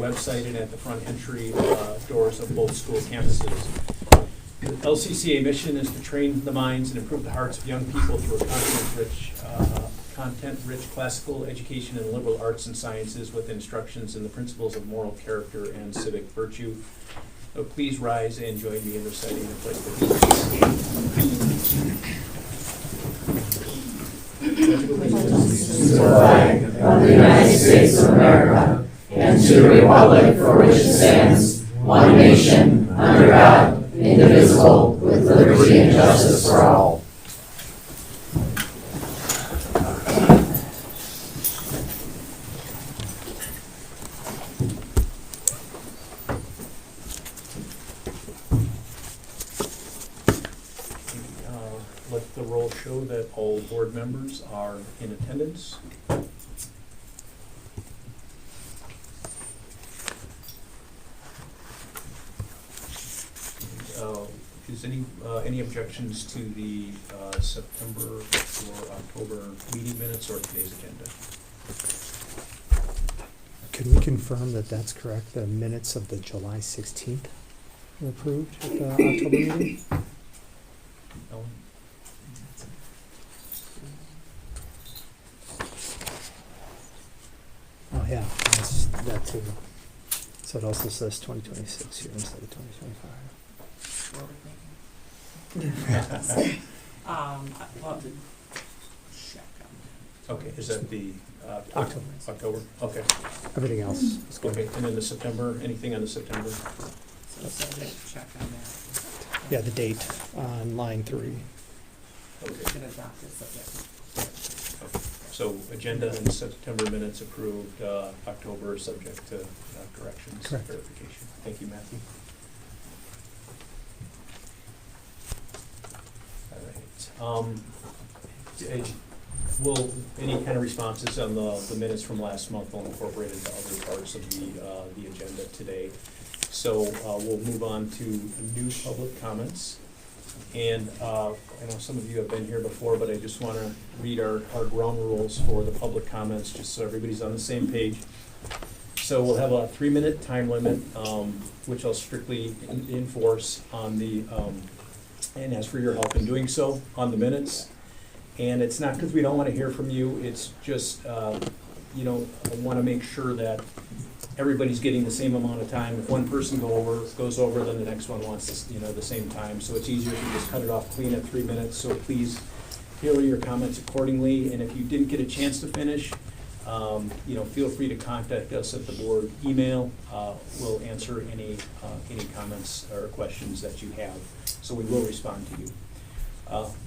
website and at the front entry doors of both school campuses. The LCCA mission is to train the minds and improve the hearts of young people through a content-rich classical education in liberal arts and sciences with instructions in the principles of moral character and civic virtue. So please rise and join me in reciting the Pledge of Allegiance. To the flag of the United States of America and to the republic for which it stands, one nation, under God, indivisible, with liberty and justice for all. Let the roll show that all board members are in attendance. Is any objections to the September or October meeting minutes or today's agenda? Can we confirm that that's correct? The minutes of the July 16th were approved at the October meeting? Ellen? Oh, yeah, that's that too. So it also says 2026 here instead of 2025. I'll have to check on Okay, is that the October. October? Okay. Everything else is good. Okay, and then the September, anything on the September? that. So I didn't check on that. Yeah, the date on line 3. Okay. Can adopt it subject. So agenda and September minutes approved, October subject to corrections, Correct. verification. Thank you, Matthew. All right. Will any kind of responses on the minutes from last month will incorporate into other parts of the agenda today. So we'll move on to new public comments. And I know some of you have been here before, but I just want to read our ground rules for the public comments, just so everybody's on the same page. So we'll have a 3-minute time limit, which I'll strictly enforce on the, and ask for your help in doing so on the minutes. And it's not because we don't want to hear from you, it's just, I want to make sure that everybody's getting the same amount of time. If one person goes over, then the next one wants the same time. So it's easier if you just cut it off clean at 3 minutes. So please tailor your comments accordingly. And if you didn't get a chance to finish, feel free to contact us at the board email. We'll answer any comments or questions that you have. So we will respond to you.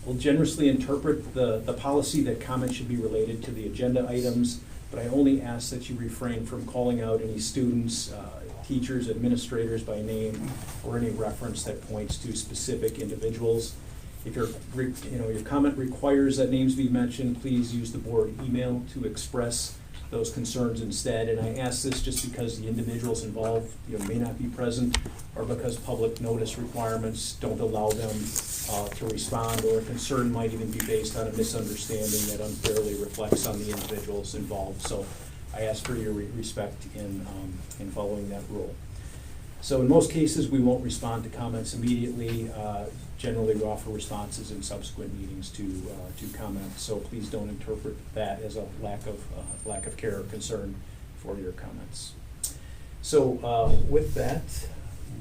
We'll generously interpret the policy that comments should be related to the agenda items, but I only ask that you refrain from calling out any students, teachers, administrators by name, or any reference that points to specific individuals. If your comment requires that names be mentioned, please use the board email to express those concerns instead. And I ask this just because the individuals involved may not be present, or because public notice requirements don't allow them to respond, or a concern might even be based on a misunderstanding that unfairly reflects on the individuals involved. So I ask for your respect in following that rule. So in most cases, we won't respond to comments immediately. Generally, we offer responses in subsequent meetings to comments. So please don't interpret that as a lack of care or concern for your comments. So with that,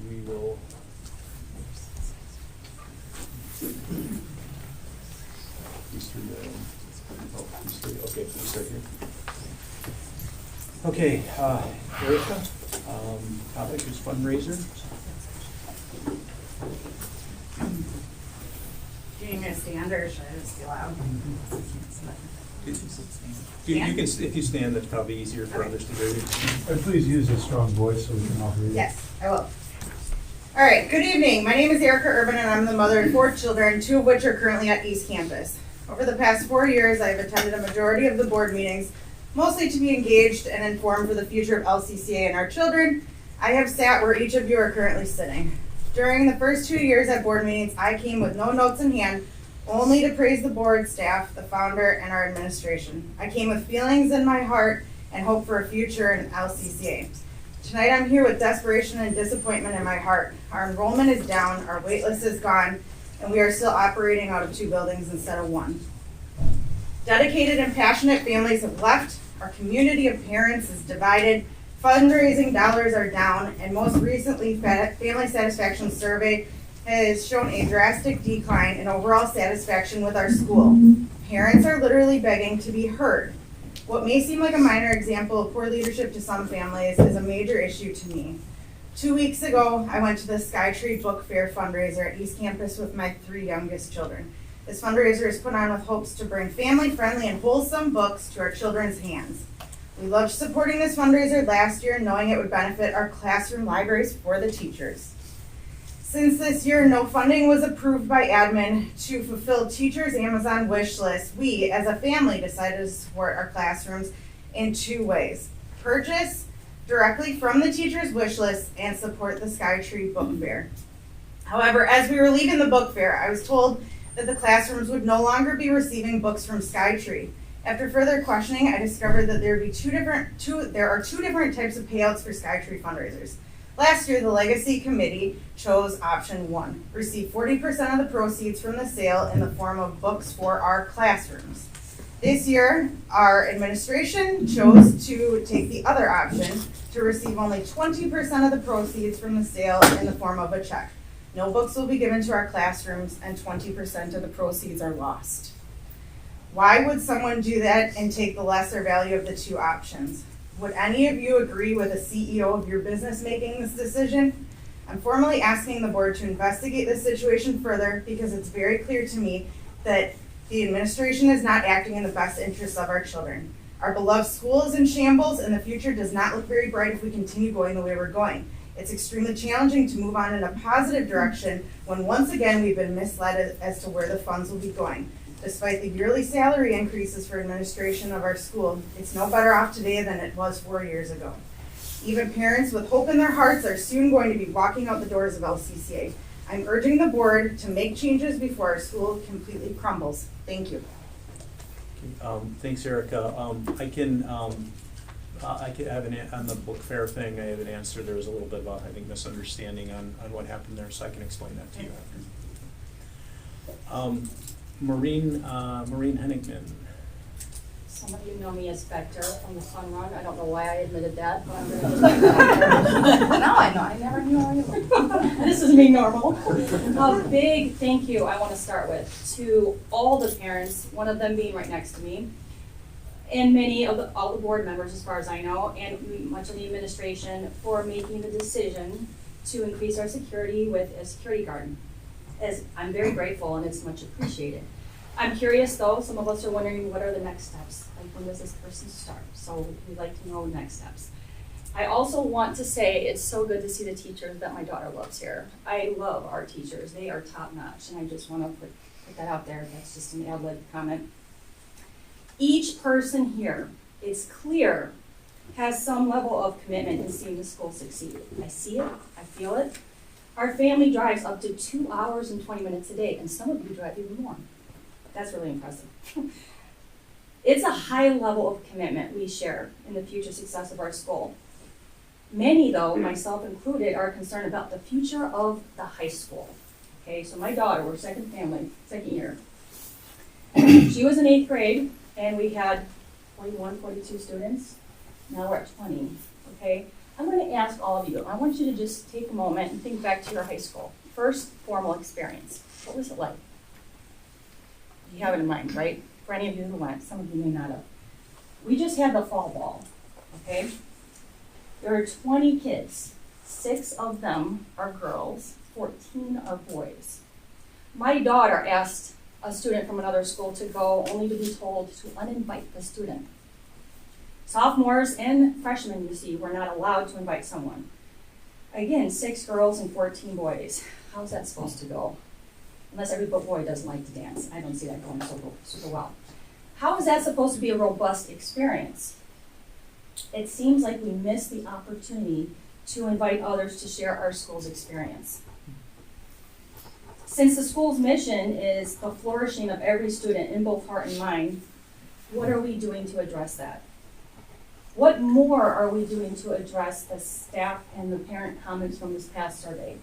we will. These three. Okay, we start here. Okay, Erica, topic is fundraiser. Do you need me to stand or should I just be loud? You can, if you stand, that's probably easier for others to hear you. Please use a strong voice so we can all hear you. Yes, I will. All right, good evening. My name is Erica Urban and I'm the mother of 4 children, 2 of which are currently at East Campus. Over the past 4 years, I've attended a majority of the board meetings, mostly to be engaged and informed for the future of LCCA and our children. I have sat where each of you are currently sitting. During the first 2 years at board meetings, I came with no notes in hand, only to praise the board staff, the founder, and our administration. I came with feelings in my heart and hope for a future in LCCA. Tonight I'm here with desperation and disappointment in my heart. Our enrollment is down, our wait list is gone, and we are still operating out of 2 buildings instead of 1. Dedicated and passionate families have left, our community of parents is divided, fundraising dollars are down, and most recently, Family Satisfaction Survey has shown a drastic decline in overall satisfaction with our school. Parents are literally begging to be heard. What may seem like a minor example of poor leadership to some families is a major issue to me. 2 weeks ago, I went to the Skytree Book Fair fundraiser at East Campus with my 3 youngest children. This fundraiser is put on with hopes to bring family-friendly and wholesome books to our children's hands. We loved supporting this fundraiser last year, knowing it would benefit our classroom libraries for the teachers. Since this year, no funding was approved by admin to fulfill teachers' Amazon wish list, we, as a family, decided to support our classrooms in 2 ways. Purchase directly from the teachers' wish list and support the Skytree Book Fair. However, as we were leaving the book fair, I was told that the classrooms would no longer be receiving books from Skytree. After further questioning, I discovered that there are 2 different types of payouts for Skytree fundraisers. Last year, the Legacy Committee chose option 1, receive 40% of the proceeds from the sale in the form of books for our classrooms. This year, our administration chose to take the other option, to receive only 20% of the proceeds from the sale in the form of a check. No books will be given to our classrooms, and 20% of the proceeds are lost. Why would someone do that and take the lesser value of the 2 options? Would any of you agree with a CEO of your business making this decision? I'm formally asking the board to investigate this situation further because it's very clear to me that the administration is not acting in the best interests of our children. Our beloved school is in shambles and the future does not look very bright if we continue going the way we're going. It's extremely challenging to move on in a positive direction when once again we've been misled as to where the funds will be going. Despite the yearly salary increases for administration of our school, it's no better off today than it was 4 years ago. Even parents with hope in their hearts are soon going to be walking out the doors of LCCA. I'm urging the board to make changes before our school completely crumbles. Thank you. Thanks, Erica. I can have on the book fair thing, I have an answer. There was a little bit of a, I think, misunderstanding on what happened there, so I can explain that to you after. Maureen Hennigman. Some of you know me as Spectre from the Sun Run. I don't know why I admitted that, but I'm going to just now I know. I never knew I knew. This is me normal. A big thank you I want to start with to all the parents, one of them being right next to me, and many of all the board members as far as I know, and much of the administration for making the decision to increase our security with a security guard. As I'm very grateful and it's much appreciated. I'm curious though, some of us are wondering what are the next steps? Like when does this person start? So we'd like to know next steps. I also want to say it's so good to see the teachers that my daughter loves here. I love our teachers. They are top notch and I just want to put that out there. That's just an ad-lib comment. Each person here, it's clear, has some level of commitment in seeing the school succeed. I see it, I feel it. Our family drives up to 2 hours and 20 minutes a day, and some of you drive even more. That's really impressive. It's a high level of commitment we share in the future success of our school. Many, though, myself included, are concerned about the future of the high school. Okay, so my daughter, we're second year. She was in 8th grade, and we had 41, 42 students. Now we're at 20, okay? I'm going to ask all of you, I want you to just take a moment and think back to your high school. First formal experience. What was it like? You have it in mind, right? For any of you who went, some of you may not have. We just had the fall ball, okay? There are 20 kids. 6 of them are girls, 14 are boys. My daughter asked a student from another school to go, only to be told to uninvite the student. Sophomores and freshmen, you see, were not allowed to invite someone. Again, 6 girls and 14 boys. How's that supposed to go? Unless every boy doesn't like to dance. I don't see that going super well. How is that supposed to be a robust experience? It seems like we missed the opportunity to invite others to share our school's experience. Since the school's mission is the flourishing of every student in both heart and mind, what are we doing to address that? What more are we doing to address the staff and the parent comments from this past survey?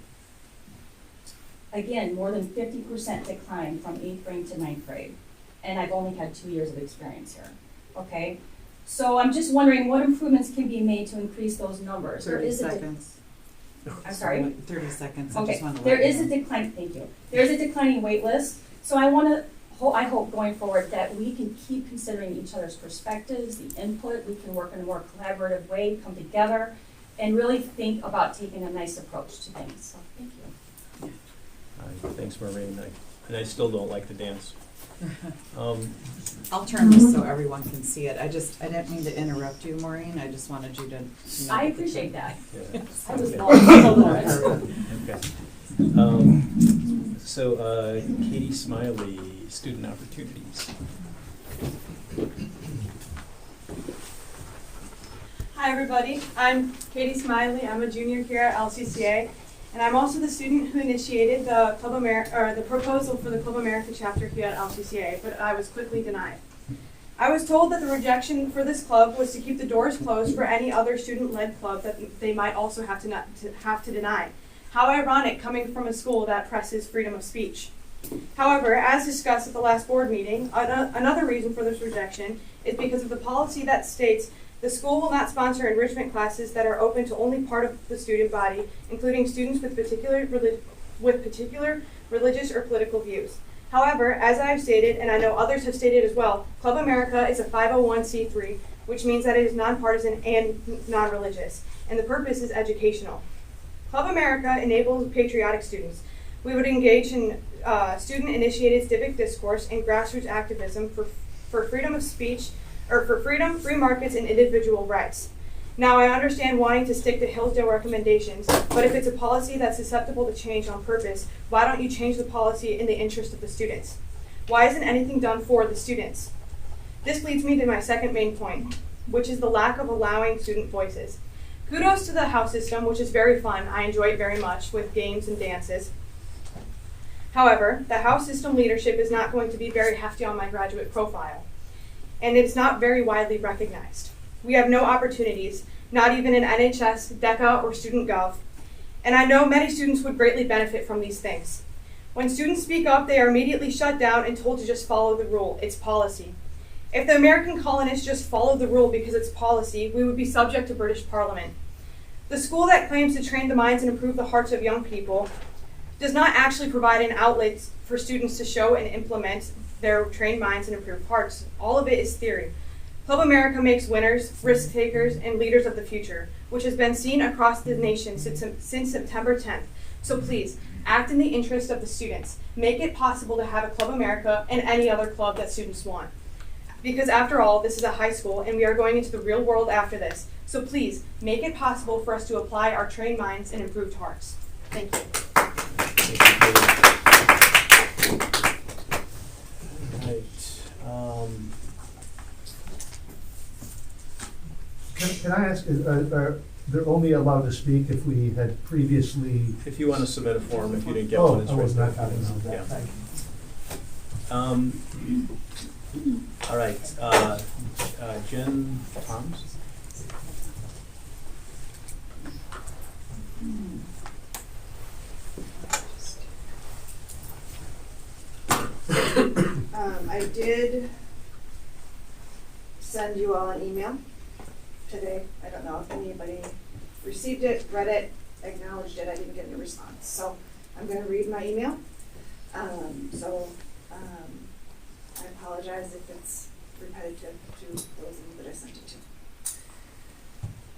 Again, more than 50% decline from 8th grade to 9th grade. And I've only had 2 years of experience here, okay? So I'm just wondering what improvements can be made to increase those numbers? 30 seconds. I'm sorry? 30 seconds. I Okay, just want to there let you is a know. decline, thank you. There is a declining wait list, so I hope going forward that we can keep considering each other's perspectives, the input, we can work in a more collaborative way, come together, and really think about taking a nice approach to things, so thank you. All right, thanks, Maureen. And I still don't like the dance. I'll turn this so everyone can see it. I didn't mean to interrupt you, Maureen. I just wanted you to know. I appreciate that. Yeah. I was Okay. lost. Okay. So, Katie Smiley, Student Opportunities. Hi everybody, I'm Katie Smiley. I'm a junior here at LCCA, and I'm also the student who initiated the the proposal for the Club America chapter here at LCCA, but I was quickly denied. I was told that the rejection for this club was to keep the doors closed for any other student-led club that they might also have to deny. How ironic, coming from a school that presses freedom of speech. However, as discussed at the last board meeting, another reason for this rejection is because of the policy that states the school will not sponsor enrichment classes that are open to only part of the student body, including students with particular religious or political views. However, as I have stated, and I know others have stated as well, Club America is a 501c3, which means that it is nonpartisan and non-religious, and the purpose is educational. Club America enables patriotic students. We would engage in student-initiated civic discourse and grassroots activism for freedom of speech, or for freedom, free markets, and individual rights. Now, I understand wanting to stick to Hillsdale recommendations, but if it's a policy that's susceptible to change on purpose, why don't you change the policy in the interest of the students? Why isn't anything done for the students? This leads me to my second main point, which is the lack of allowing student voices. Kudos to the house system, which is very fun. I enjoy it very much with games and dances. However, the house system leadership is not going to be very hefty on my graduate profile, and it's not very widely recognized. We have no opportunities, not even in NHS, DECA, or Student Gov, and I know many students would greatly benefit from these things. When students speak up, they are immediately shut down and told to just follow the rule. It's policy. If the American colonists just followed the rule because it's policy, we would be subject to British Parliament. The school that claims to train the minds and improve the hearts of young people does not actually provide an outlet for students to show and implement their trained minds and improved hearts. All of it is theory. Club America makes winners, risk takers, and leaders of the future, which has been seen across the nation since September 10th. So please, act in the interest of the students. Make it possible to have a Club America and any other club that students want. Because after all, this is a high school and we are going into the real world after this. So please, make it possible for us to apply our trained minds and improved hearts. Thank you. Can I ask, they're only allowed to speak if we had previously? If you want to submit a form, if you didn't get one, it's I was right not there. having that. Yeah. Thank you. All right, Jen Thoms? I did send you all an email today. I don't know if anybody received it, read it, acknowledged it. I didn't get any response. So I'm going to read my email. I apologize if it's repetitive to those of you that I sent it to.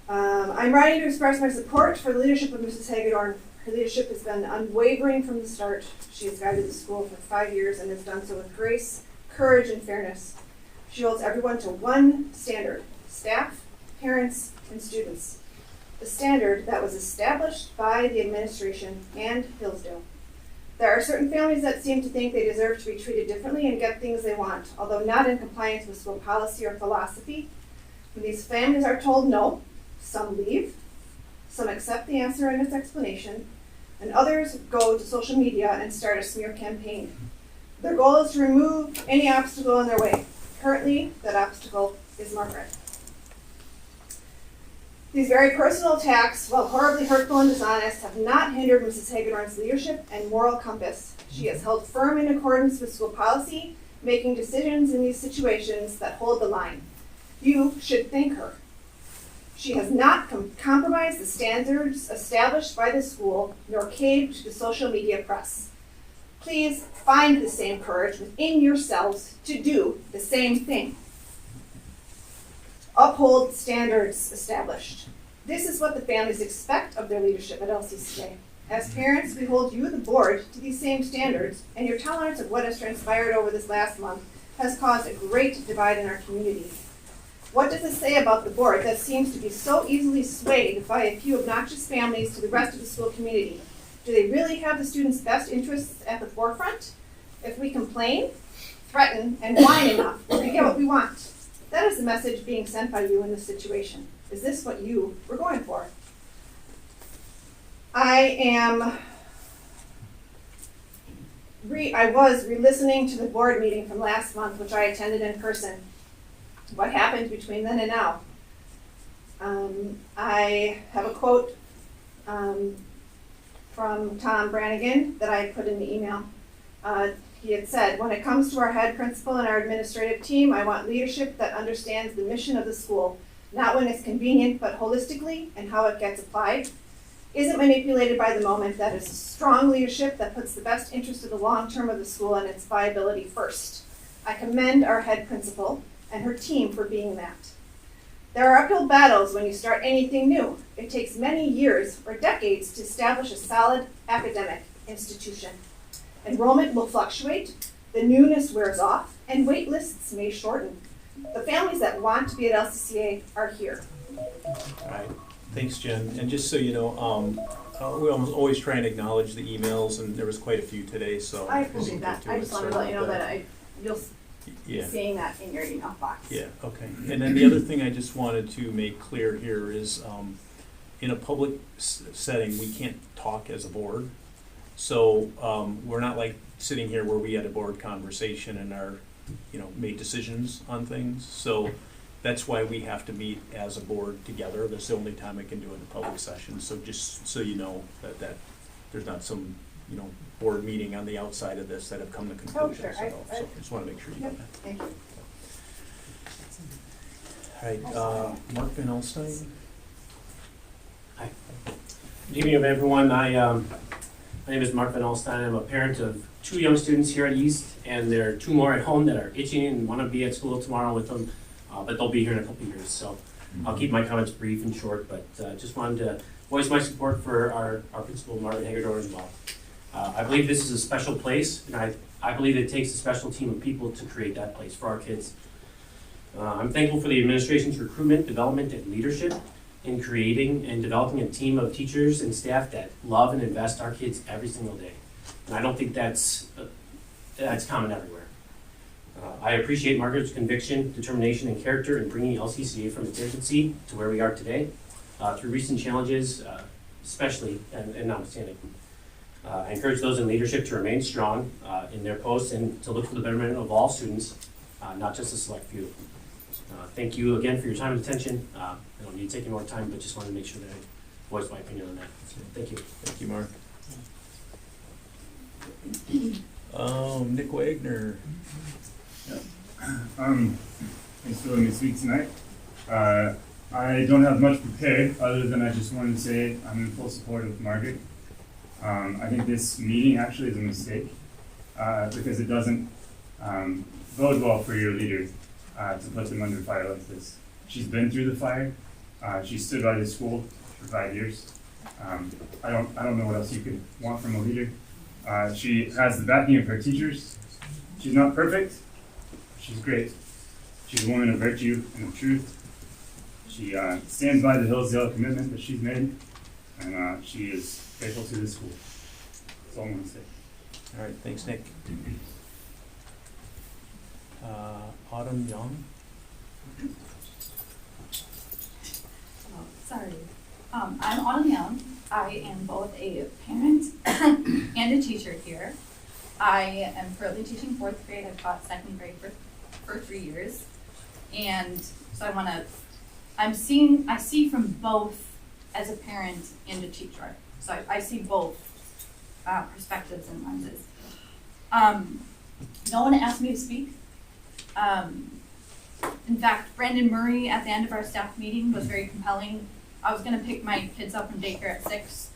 I'm writing to express my support for the leadership of Mrs. Hagedorn. Her leadership has been unwavering from the start. She has guided the school for 5 years and has done so with grace, courage, and fairness. She holds everyone to one standard: staff, parents, and students. The standard that was established by the administration and Hillsdale. There are certain families that seem to think they deserve to be treated differently and get things they want, although not in compliance with school policy or philosophy. When these families are told no, some leave, some accept the answer and its explanation, and others go to social media and start a smear campaign. Their goal is to remove any obstacle in their way. Currently, that obstacle is Margaret. These very personal attacks, while horribly hurtful and dishonest, have not hindered Mrs. Hagedorn's leadership and moral compass. She has held firm in accordance with school policy, making decisions in these situations that hold the line. You should thank her. She has not compromised the standards established by the school, nor caved to the social media press. Please find the same courage within yourselves to do the same thing. Uphold standards established. This is what the families expect of their leadership at LCCA. As parents, we hold you, the board, to these same standards, and your tolerance of what has transpired over this last month has caused a great divide in our community. What does this say about the board that seems to be so easily swayed by a few obnoxious families to the rest of the school community? Do they really have the students' best interests at the forefront? If we complain, threaten, and whine enough, we get what we want. That is the message being sent by you in this situation. Is this what you were going for? I was re-listening to the board meeting from last month, which I attended in person. What happened between then and now? I have a quote from Tom Brannigan that I put in the email. He had said, "When it comes to our head principal and our administrative team, I want leadership that understands the mission of the school, not when it's convenient, but holistically and how it gets applied. Isn't manipulated by the moment, that is strong leadership that puts the best interest of the long term of the school and its viability first. I commend our head principal and her team for being that. There are uphill battles when you start anything new. It takes many years or decades to establish a solid academic institution. Enrollment will fluctuate, the newness wears off, and wait lists may shorten. The families that want to be at LCCA are here." All right, thanks, Jen. And just so you know, we always try and acknowledge the emails, and there was quite a few today, so. I appreciate that. I just wanted to let you know that you'll Yeah. be seeing that in your email box. Yeah, okay. And then the other thing I just wanted to make clear here is, in a public setting, we can't talk as a board. So, we're not like sitting here where we had a board conversation and made decisions on things. So that's why we have to meet as a board together. That's the only time I can do it in a public session. So just so you know that there's not some, board meeting on the outside of this that have come to conclusions. sure. So I just want to make sure you know that. Thank you. All right, Mark Van Alstyne. Hi. Good evening, everyone. My name is Mark Van Alstyne. I'm a parent of 2 young students here at East, and there are 2 more at home that are itching and want to be at school tomorrow with them, but they'll be here in a couple years. So I'll keep my comments brief and short, but just wanted to voice my support for our principal, Margaret Hagedorn, as well. I believe this is a special place, and I believe it takes a special team of people to create that place for our kids. I'm thankful for the administration's recruitment, development, and leadership in creating and developing a team of teachers and staff that love and invest our kids every single day. And I don't think that's common everywhere. I appreciate Margaret's conviction, determination, and character in bringing LCCA from its infancy to where we are today, through recent challenges, especially and notwithstanding. I encourage those in leadership to remain strong in their posts and to look for the betterment of all students, not just a select few. Thank you again for your time and attention. I don't need to take any more time, but just wanted to make sure that I voiced my opinion on that. So, thank you. Thank you, Mark. Nick Wagner. Thanks for letting me speak tonight. I don't have much prepared other than I just wanted to say I'm in full support of Margaret. I think this meeting actually is a mistake because it doesn't bode well for your leader to put them under fire like this. She's been through the fire. She stood by this school for 5 years. I don't know what else you could want from a leader. She has the backing of her teachers. She's not perfect. She's great. She's a woman of virtue and of truth. She stands by the Hillsdale commitment that she's made, and she is faithful to the school. That's all I'm going to say. All right, thanks, Nick. Autumn Young. Oh, sorry. I'm Autumn Young. I am both a parent and a teacher here. I am currently teaching 4th grade. I've taught 2nd grade for 3 years. And so I want to I see from both as a parent and a teacher. So I see both perspectives and lenses. No one asked me to speak. In fact, Brandon Murray at the end of our staff meeting was very compelling. I was gonna pick my kids up from daycare at 6,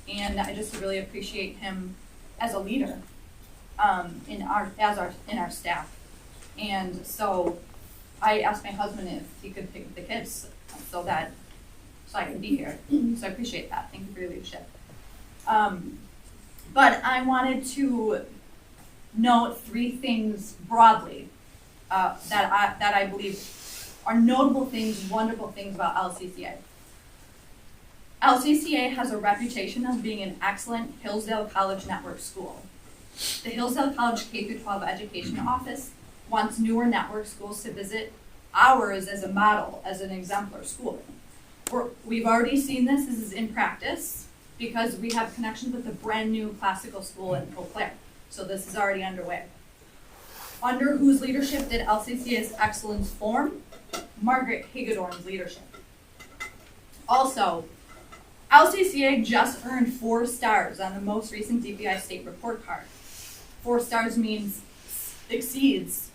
and I just really appreciate him as a leader in our staff. And so I asked my husband if he could pick the kids so I could be here. So I appreciate that. Thank you for your leadership. But I wanted to note 3 things broadly that I believe are notable things, wonderful things about LCCA. LCCA has a reputation of being an excellent Hillsdale College network school. The Hillsdale College K-12 Education Office wants newer network schools to visit ours as a model, as an exemplar school. We've already seen this is in practice because we have connections with a brand new classical school in Eau Claire. So this is already underway. Under whose leadership did LCCA's excellence form? Margaret Hagedorn's leadership. Also, LCCA just earned 4 stars on the most recent DPI state report card. 4 stars means exceeds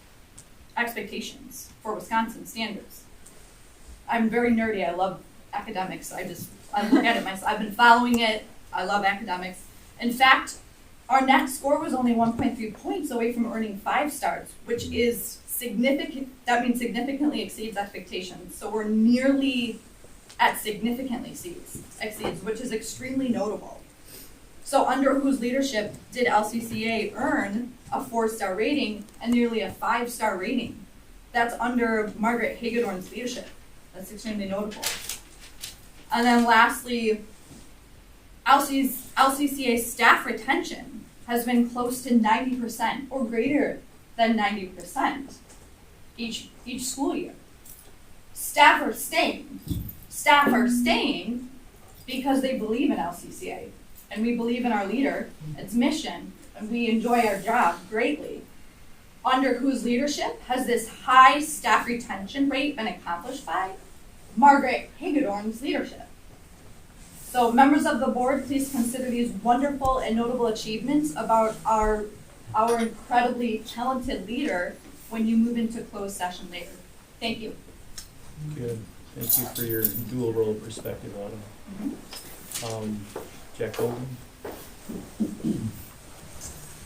expectations for Wisconsin standards. I'm very nerdy. I love academics. I look at it myself. I've been following it. I love academics. In fact, our net score was only 1.3 points away from earning 5 stars, which is significant. That means significantly exceeds expectations. So we're nearly at significantly exceeds, which is extremely notable. So under whose leadership did LCCA earn a 4-star rating and nearly a 5-star rating? That's under Margaret Hagedorn's leadership. That's extremely notable. And then lastly, LCCA's staff retention has been close to 90% or greater than 90% each school year. Staff are staying. Staff are staying because they believe in LCCA, and we believe in our leader, its mission, and we enjoy our job greatly. Under whose leadership has this high staff retention rate been accomplished by? Margaret Hagedorn's leadership. So members of the board, please consider these wonderful and notable achievements about our incredibly talented leader when you move into closed session later. Thank you. Good. Thank you for your dual role perspective on it. Jack Golden.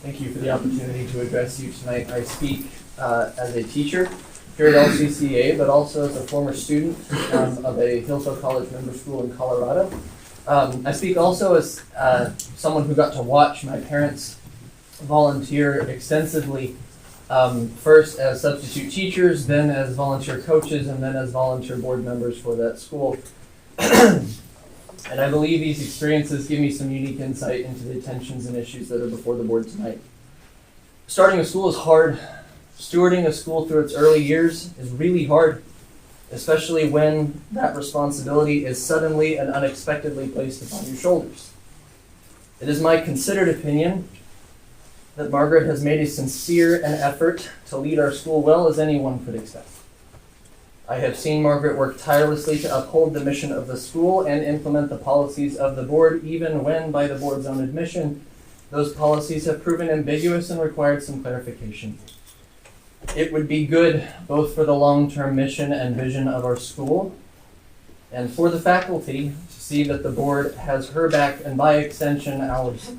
Thank you for the opportunity to address you tonight. I speak as a teacher here at LCCA, but also as a former student of a Hillsdale College member school in Colorado. I speak also as someone who got to watch my parents volunteer extensively, first as substitute teachers, then as volunteer coaches, and then as volunteer board members for that school. And I believe these experiences give me some unique insight into the tensions and issues that are before the board tonight. Starting a school is hard. Stewarding a school through its early years is really hard, especially when that responsibility is suddenly and unexpectedly placed upon your shoulders. It is my considered opinion that Margaret has made a sincere an effort to lead our school well as anyone could expect. I have seen Margaret work tirelessly to uphold the mission of the school and implement the policies of the board, even when, by the board's own admission, those policies have proven ambiguous and required some clarification. It would be good both for the long-term mission and vision of our school and for the faculty to see that the board has her back and by extension ours.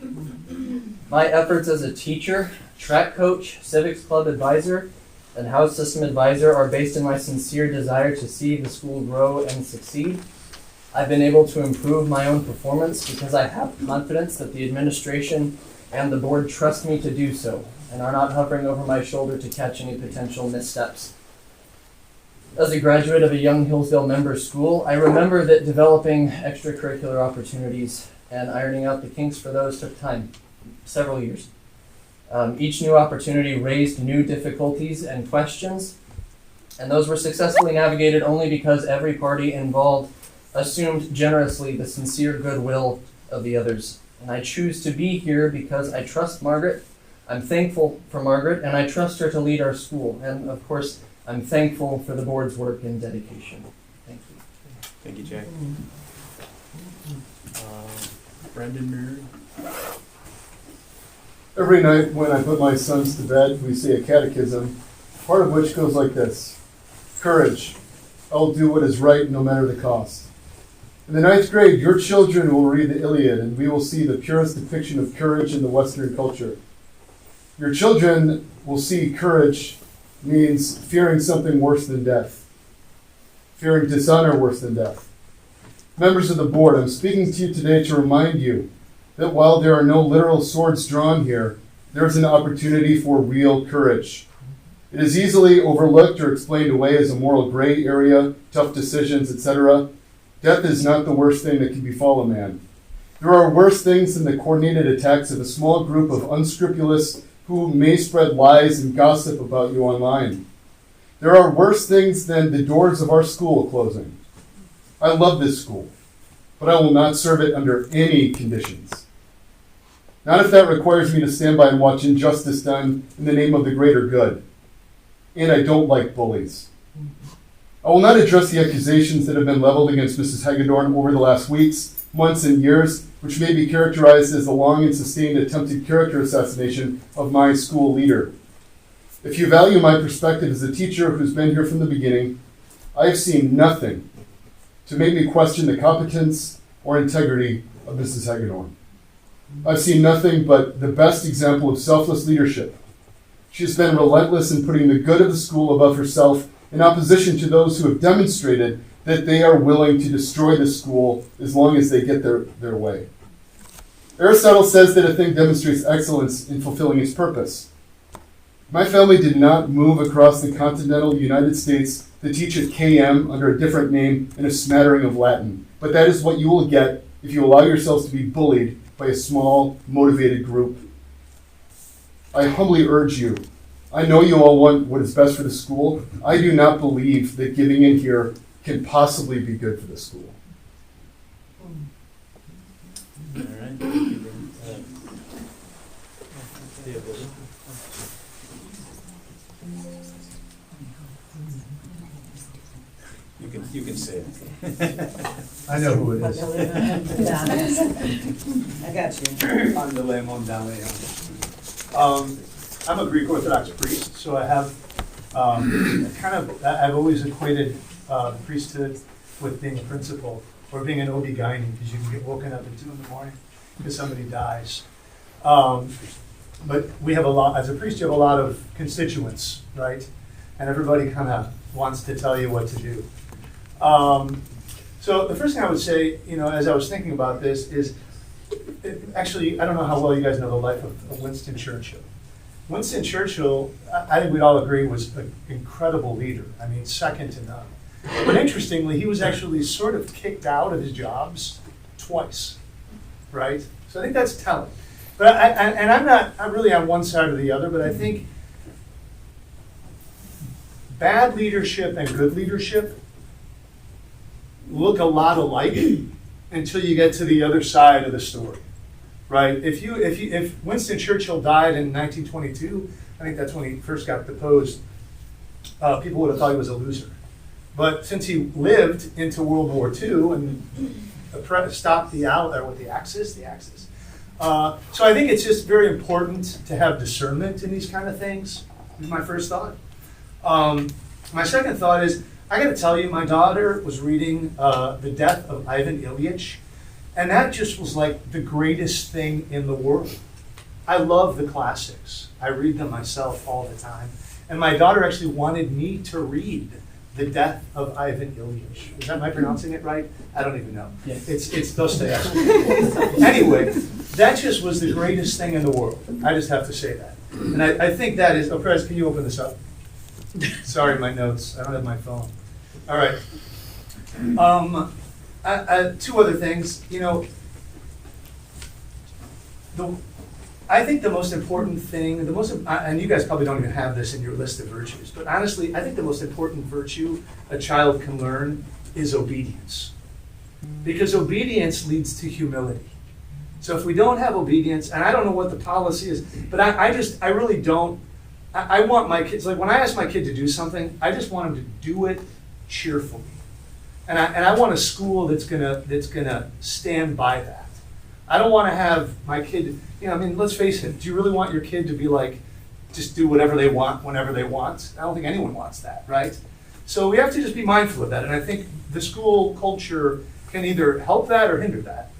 My efforts as a teacher, track coach, civics club advisor, and house system advisor are based in my sincere desire to see the school grow and succeed. I've been able to improve my own performance because I have confidence that the administration and the board trust me to do so and are not hovering over my shoulder to catch any potential missteps. As a graduate of a young Hillsdale member school, I remember that developing extracurricular opportunities and ironing out the kinks for those took time, several years. Each new opportunity raised new difficulties and questions, and those were successfully navigated only because every party involved assumed generously the sincere goodwill of the others. And I choose to be here because I trust Margaret, I'm thankful for Margaret, and I trust her to lead our school. And of course, I'm thankful for the board's work and dedication. Thank you. Thank you, Jack. Brendan, Mary? Every night when I put my sons to bed, we say a catechism, part of which goes like this: courage. I'll do what is right no matter the cost. In the 9th grade, your children will read the Iliad, and we will see the purest depiction of courage in the Western culture. Your children will see courage means fearing something worse than death, fearing dishonor worse than death. Members of the board, I'm speaking to you today to remind you that while there are no literal swords drawn here, there is an opportunity for real courage. It is easily overlooked or explained away as a moral gray area, tough decisions, etc. Death is not the worst thing that can befall a man. There are worse things than the coordinated attacks of a small group of unscrupulous who may spread lies and gossip about you online. There are worse things than the doors of our school closing. I love this school, but I will not serve it under any conditions. Not if that requires me to stand by and watch injustice done in the name of the greater good. And I don't like bullies. I will not address the accusations that have been leveled against Mrs. Hagedorn over the last weeks, months, and years, which may be characterized as the long and sustained attempted character assassination of my school leader. If you value my perspective as a teacher who's been here from the beginning, I have seen nothing to make me question the competence or integrity of Mrs. Hagedorn. I've seen nothing but the best example of selfless leadership. She has been relentless in putting the good of the school above herself in opposition to those who have demonstrated that they are willing to destroy the school as long as they get their way. Aristotle says that a thing demonstrates excellence in fulfilling its purpose. My family did not move across the continental United States to teach at KM under a different name and a smattering of Latin, but that is what you will get if you allow yourselves to be bullied by a small, motivated group. I humbly urge you, I know you all want what is best for the school. I do not believe that giving in here can possibly be good for the school. All right. Thank you, David. You can say it. I know who it is. I got you. I'm a Greek Orthodox priest, so I have I've always equated priesthood with being a principal or being an OB-GYN, because you can get woken up at 2 a.m. because somebody dies. But we have a lot, as a priest, you have a lot of constituents, right? And everybody kind of wants to tell you what to do. So the first thing I would say, as I was thinking about this is, actually, I don't know how well you guys know the life of Winston Churchill. Winston Churchill, I think we'd all agree, was an incredible leader. I mean, second to none. But interestingly, he was actually sort of kicked out of his jobs twice, right? So I think that's telling. But I'm really on one side or the other, but I think bad leadership and good leadership look a lot alike until you get to the other side of the story, right? If Winston Churchill died in 1922, I think that's when he first got deposed, people would have thought he was a loser. But since he lived into World War II and stopped the Axis. So I think it's just very important to have discernment in these kind of things, is my first thought. My second thought is, I got to tell you, my daughter was reading The Death of Ivan Ilyich, and that just was like the greatest thing in the world. I love the classics. I read them myself all the time. And my daughter actually wanted me to read The Death of Ivan Ilyich. Am I pronouncing it right? I don't even know. Yes. It's Dostoevsky. Anyway, that just was the greatest thing in the world. I just have to say that. And I think that is, Perez, can you open this up? Sorry, my notes. I don't have my phone. All right. Two other things. I think the most important thing, and you guys probably don't even have this in your list of virtues, but honestly, I think the most important virtue a child can learn is obedience. Because obedience leads to humility. So if we don't have obedience, and I don't know what the policy is, but I really don't. I want my kids, like when I ask my kid to do something, I just want him to do it cheerfully. And I want a school that's gonna stand by that. I don't want to have my kid, I mean, let's face it, do you really want your kid to be like, just do whatever they want, whenever they want? I don't think anyone wants that, right? So we have to just be mindful of that, and I think the school culture can either help that or hinder that.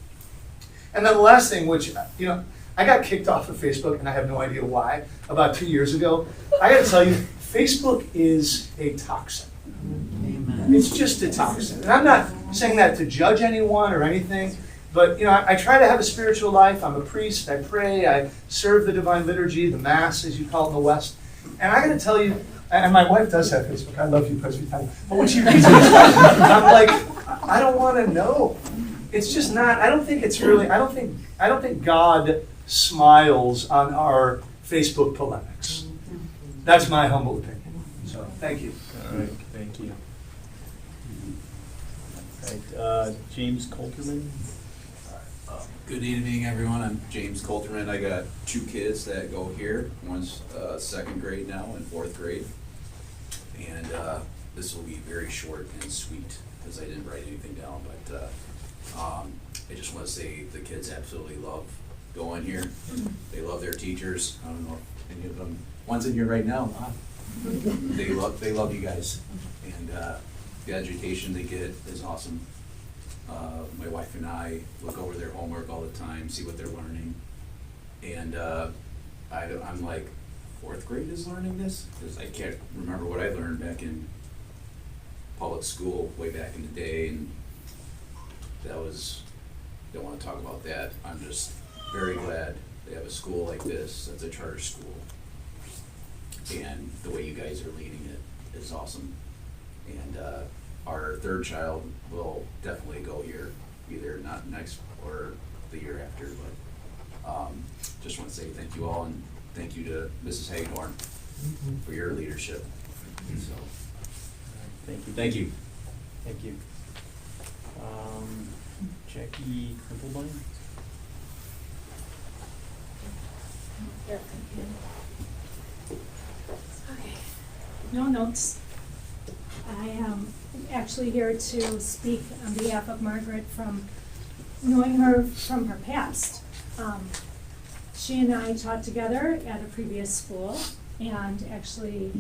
And then the last thing, which, I got kicked off of Facebook, and I have no idea why, about 2 years ago. I gotta tell you, Facebook is a toxin. Amen. It's just a toxin. And I'm not saying that to judge anyone or anything, but I try to have a spiritual life. I'm a priest, I pray, I serve the divine liturgy, the mass, as you call it in the West. And I gotta tell you, and my wife does have Facebook, I love you, Presbyterian, but when she reads it, I'm like, I don't wanna know. It's just not, I don't think God smiles on our Facebook polemics. That's my humble opinion. So, thank you. All right, thank you. All right, James Coulterman. Good evening, everyone. I'm James Coulterman. I got 2 kids that go here. One's 2nd grade now and 4th grade. And this will be very short and sweet because I didn't write anything down. But I just want to say the kids absolutely love going here. They love their teachers. I don't know if any of them, one's in here right now. They love you guys. And the education they get is awesome. My wife and I look over their homework all the time, see what they're learning. And I'm like, 4th grade is learning this? Because I can't remember what I learned back in public school way back in the day. And that was, don't want to talk about that. I'm just very glad they have a school like this that's a charter school. And the way you guys are leading it is awesome. And our 3rd child will definitely go here, either not next or the year after. But just want to say thank you all, and thank you to Mrs. Hagedorn for your leadership. So, Thank you. thank you. Thank you. Jackie Krimpelbein. Okay, no notes. I am actually here to speak on behalf of Margaret from knowing her from her past. She and I taught together at a previous school, and actually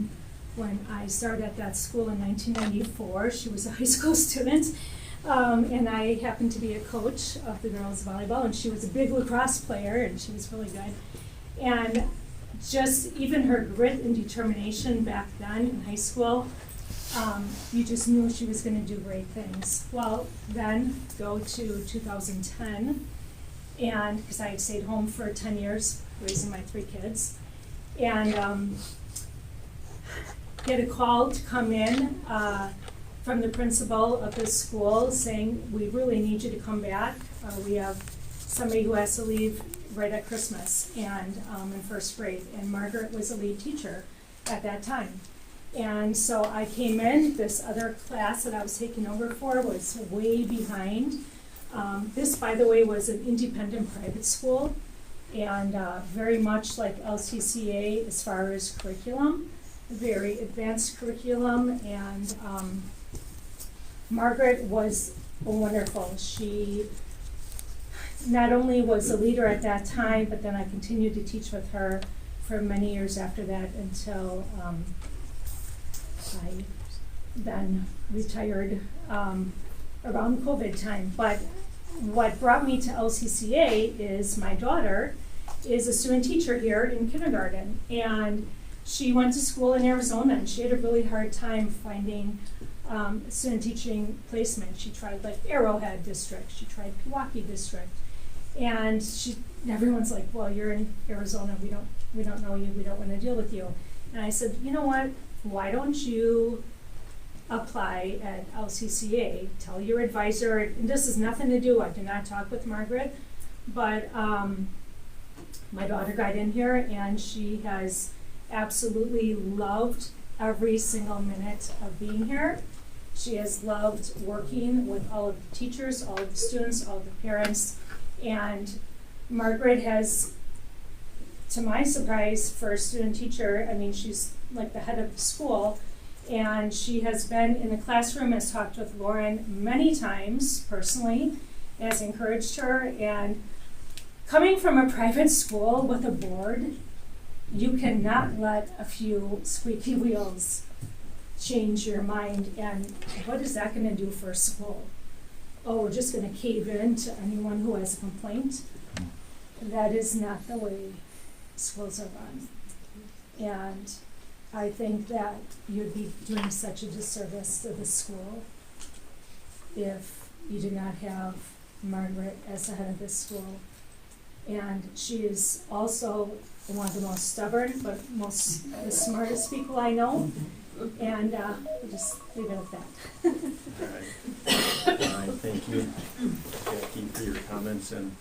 when I started at that school in 1994, she was a high school student, and I happened to be a coach of the girls volleyball, and she was a big lacrosse player, and she was really good. And just even her grit and determination back then in high school, you just knew she was going to do great things. Well, then go to 2010, and because I had stayed home for 10 years raising my 3 kids, and get a call to come in from the principal of the school saying, we really need you to come back. We have somebody who has to leave right at Christmas and in 1st grade, and Margaret was a lead teacher at that time. And so I came in, this other class that I was taking over for was way behind. This, by the way, was an independent private school, and very much like LCCA as far as curriculum, very advanced curriculum, and Margaret was wonderful. She not only was a leader at that time, but then I continued to teach with her for many years after that until I then retired around COVID time. But what brought me to LCCA is my daughter is a student teacher here in kindergarten, and she went to school in Arizona, and she had a really hard time finding student teaching placement. She tried like Arrowhead District, she tried Pewaukee District, and everyone's like, well, you're in Arizona, we don't know you, we don't want to deal with you. And I said, you know what, why don't you apply at LCCA, tell your advisor, and this has nothing to do, I did not talk with Margaret, but my daughter got in here and she has absolutely loved every single minute of being here. She has loved working with all of the teachers, all of the students, all of the parents, and Margaret has, to my surprise, for a student teacher, I mean, she's like the head of the school, And she has been in the classroom, has talked with Lauren many times personally, has encouraged her. And coming from a private school with a board, you cannot let a few squeaky wheels change your mind. And what is that going to do for a school? Oh, we're just going to cave in to anyone who has a complaint? That is not the way schools are run. And I think that you'd be doing such a disservice to the school if you did not have Margaret as the head of this school. And she is also one of the most stubborn, but the smartest people I know. And we'll just leave it at that. All right, thank you, Jackie, for your comments and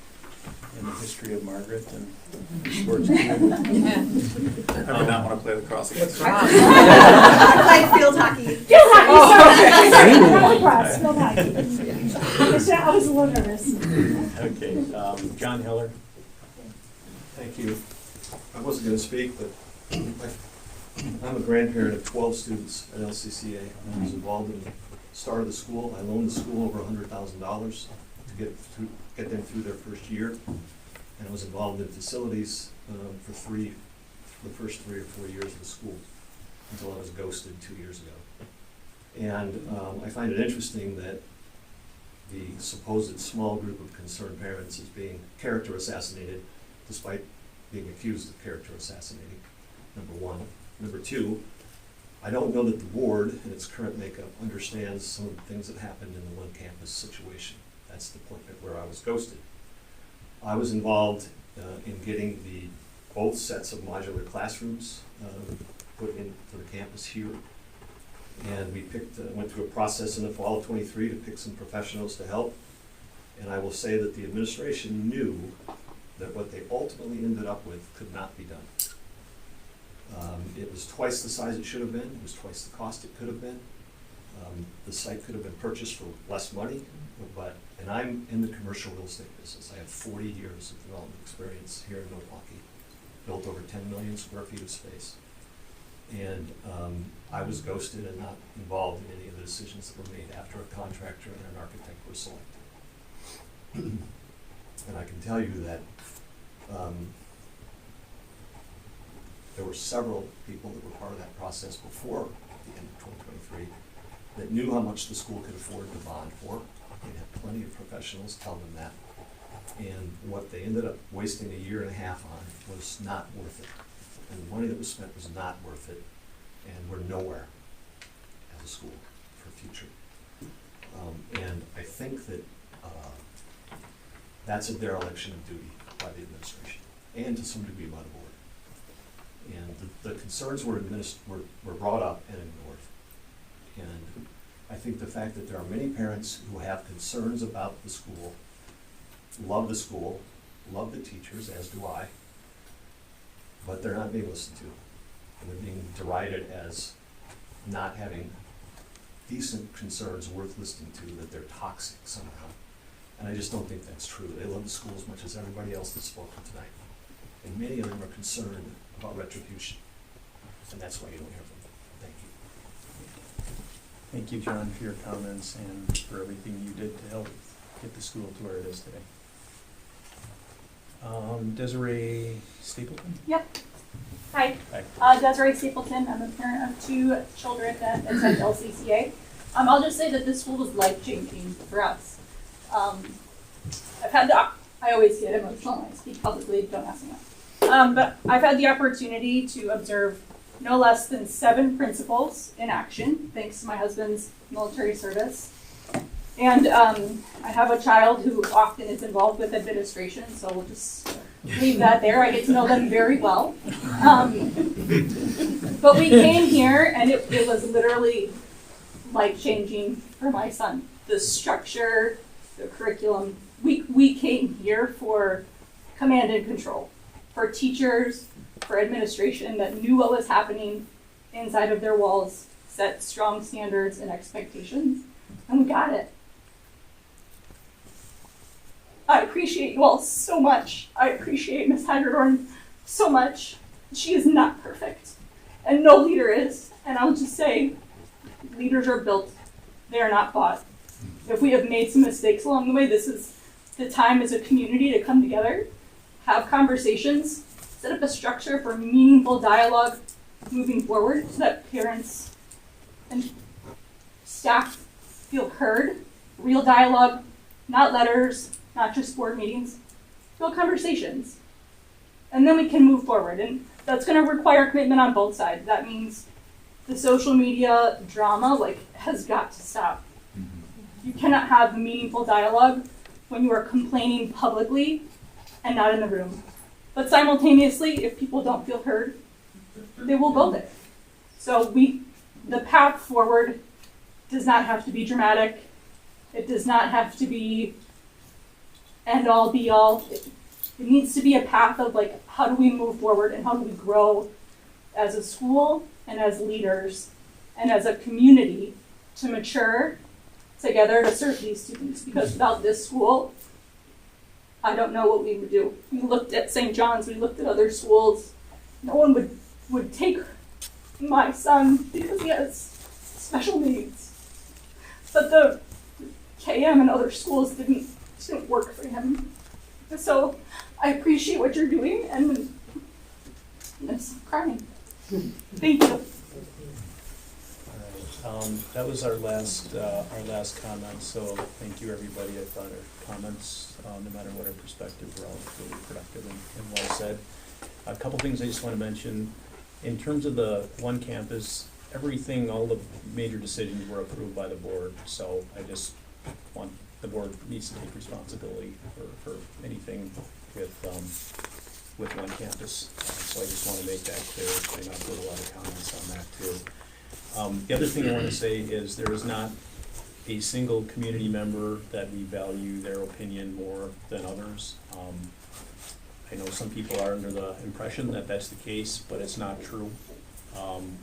the history of Margaret and the sports community. I would not want to play lacrosse against her. I like field hockey. Field hockey, sorry. Not lacrosse, field hockey. I was a little nervous. Okay, John Heller. Thank you. I wasn't going to speak, but I'm a grandparent of 12 students at LCCA. I was involved in the start of the school. I loaned the school over $100,000 to get them through their first year. And I was involved in facilities for the first 3 or 4 years of the school until I was ghosted 2 years ago. And I find it interesting that the supposed small group of concerned parents is being character assassinated despite being accused of character assassinating, number one. Number two, I don't know that the board in its current makeup understands some of the things that happened in the one campus situation. That's the point at where I was ghosted. I was involved in getting both sets of modular classrooms put into the campus here. And we went through a process in the fall of '23 to pick some professionals to help. And I will say that the administration knew that what they ultimately ended up with could not be done. It was twice the size it should have been. It was twice the cost it could have been. The site could have been purchased for less money, and I'm in the commercial real estate business. I have 40 years of development experience here in Milwaukee, built over 10 million square feet of space. And I was ghosted and not involved in any of the decisions that were made after a contractor and an architect were selected. And I can tell you that there were several people that were part of that process before the end of 2023 that knew how much the school could afford to bond for. They had plenty of professionals tell them that. And what they ended up wasting a year and a half on was not worth it. And the money that was spent was not worth it. And we're nowhere as a school for the future. And I think that that's a dereliction of duty by the administration and to some degree by the board. And the concerns were brought up and ignored. And I think the fact that there are many parents who have concerns about the school, love the school, love the teachers, as do I, but they're not being listened to. And they're being derided as not having decent concerns worth listening to, that they're toxic somehow. And I just don't think that's true. They love the school as much as everybody else that's spoken tonight. And many of them are concerned about retribution. And that's why you don't hear from them. Thank you. Thank you, John, for your comments and for everything you did to help get the school to where it is today. Desiree Stapleton? Yep. Hi. Hi. Desiree Stapleton. I'm a parent of 2 children that attend LCCA. I'll just say that this school was life-changing for us. I always get emotional when I speak publicly, don't ask me that. But I've had the opportunity to observe no less than 7 principals in action, thanks to my husband's military service. And I have a child who often is involved with administration, so we'll just leave that there. I get to know them very well. But we came here, and it was literally life-changing for my son. The structure, the curriculum. We came here for command and control, for teachers, for administration that knew what was happening inside of their walls, set strong standards and expectations, and we got it. I appreciate you all so much. I appreciate Ms. Hagedorn so much. She is not perfect, and no leader is, and I'll just say, Leaders are built, they are not bought. If we have made some mistakes along the way, this is the time as a community to come together, have conversations, set up a structure for meaningful dialogue moving forward so that parents and staff feel heard, real dialogue, not letters, not just board meetings, real conversations. And then we can move forward. And that's going to require commitment on both sides. That means the social media drama has got to stop. You cannot have meaningful dialogue when you are complaining publicly and not in the room. But simultaneously, if people don't feel heard, they will go there. So the path forward does not have to be dramatic. It does not have to be end all be all. It needs to be a path of how do we move forward and how do we grow as a school and as leaders and as a community to mature together to serve these students. Because without this school, I don't know what we would do. We looked at St. John's, we looked at other schools. No one would take my son because he has special needs. But the KM and other schools didn't work for him. So I appreciate what you're doing, and I'm crying. Thank you. All right, that was our last comment, so thank you, everybody. I thought our comments, no matter what our perspective, were all really productive and well said. A couple things I just want to mention. In terms of the one campus, everything, all the major decisions were approved by the board, so I just want, the board needs to take responsibility for anything with one campus. So I just want to make that clear. I know I've heard a lot of comments on that too. The other thing I want to say is there is not a single community member that we value their opinion more than others. I know some people are under the impression that that's the case, but it's not true.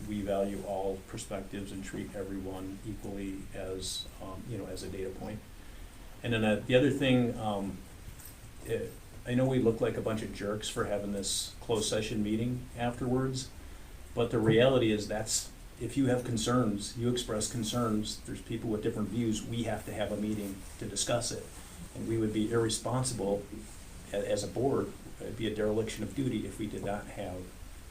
We value all perspectives and treat everyone equally as as a data point. And then the other thing, I know we look like a bunch of jerks for having this closed session meeting afterwards, but the reality is if you have concerns, you express concerns, there's people with different views, we have to have a meeting to discuss it. And we would be irresponsible as a board, it'd be a dereliction of duty if we did not have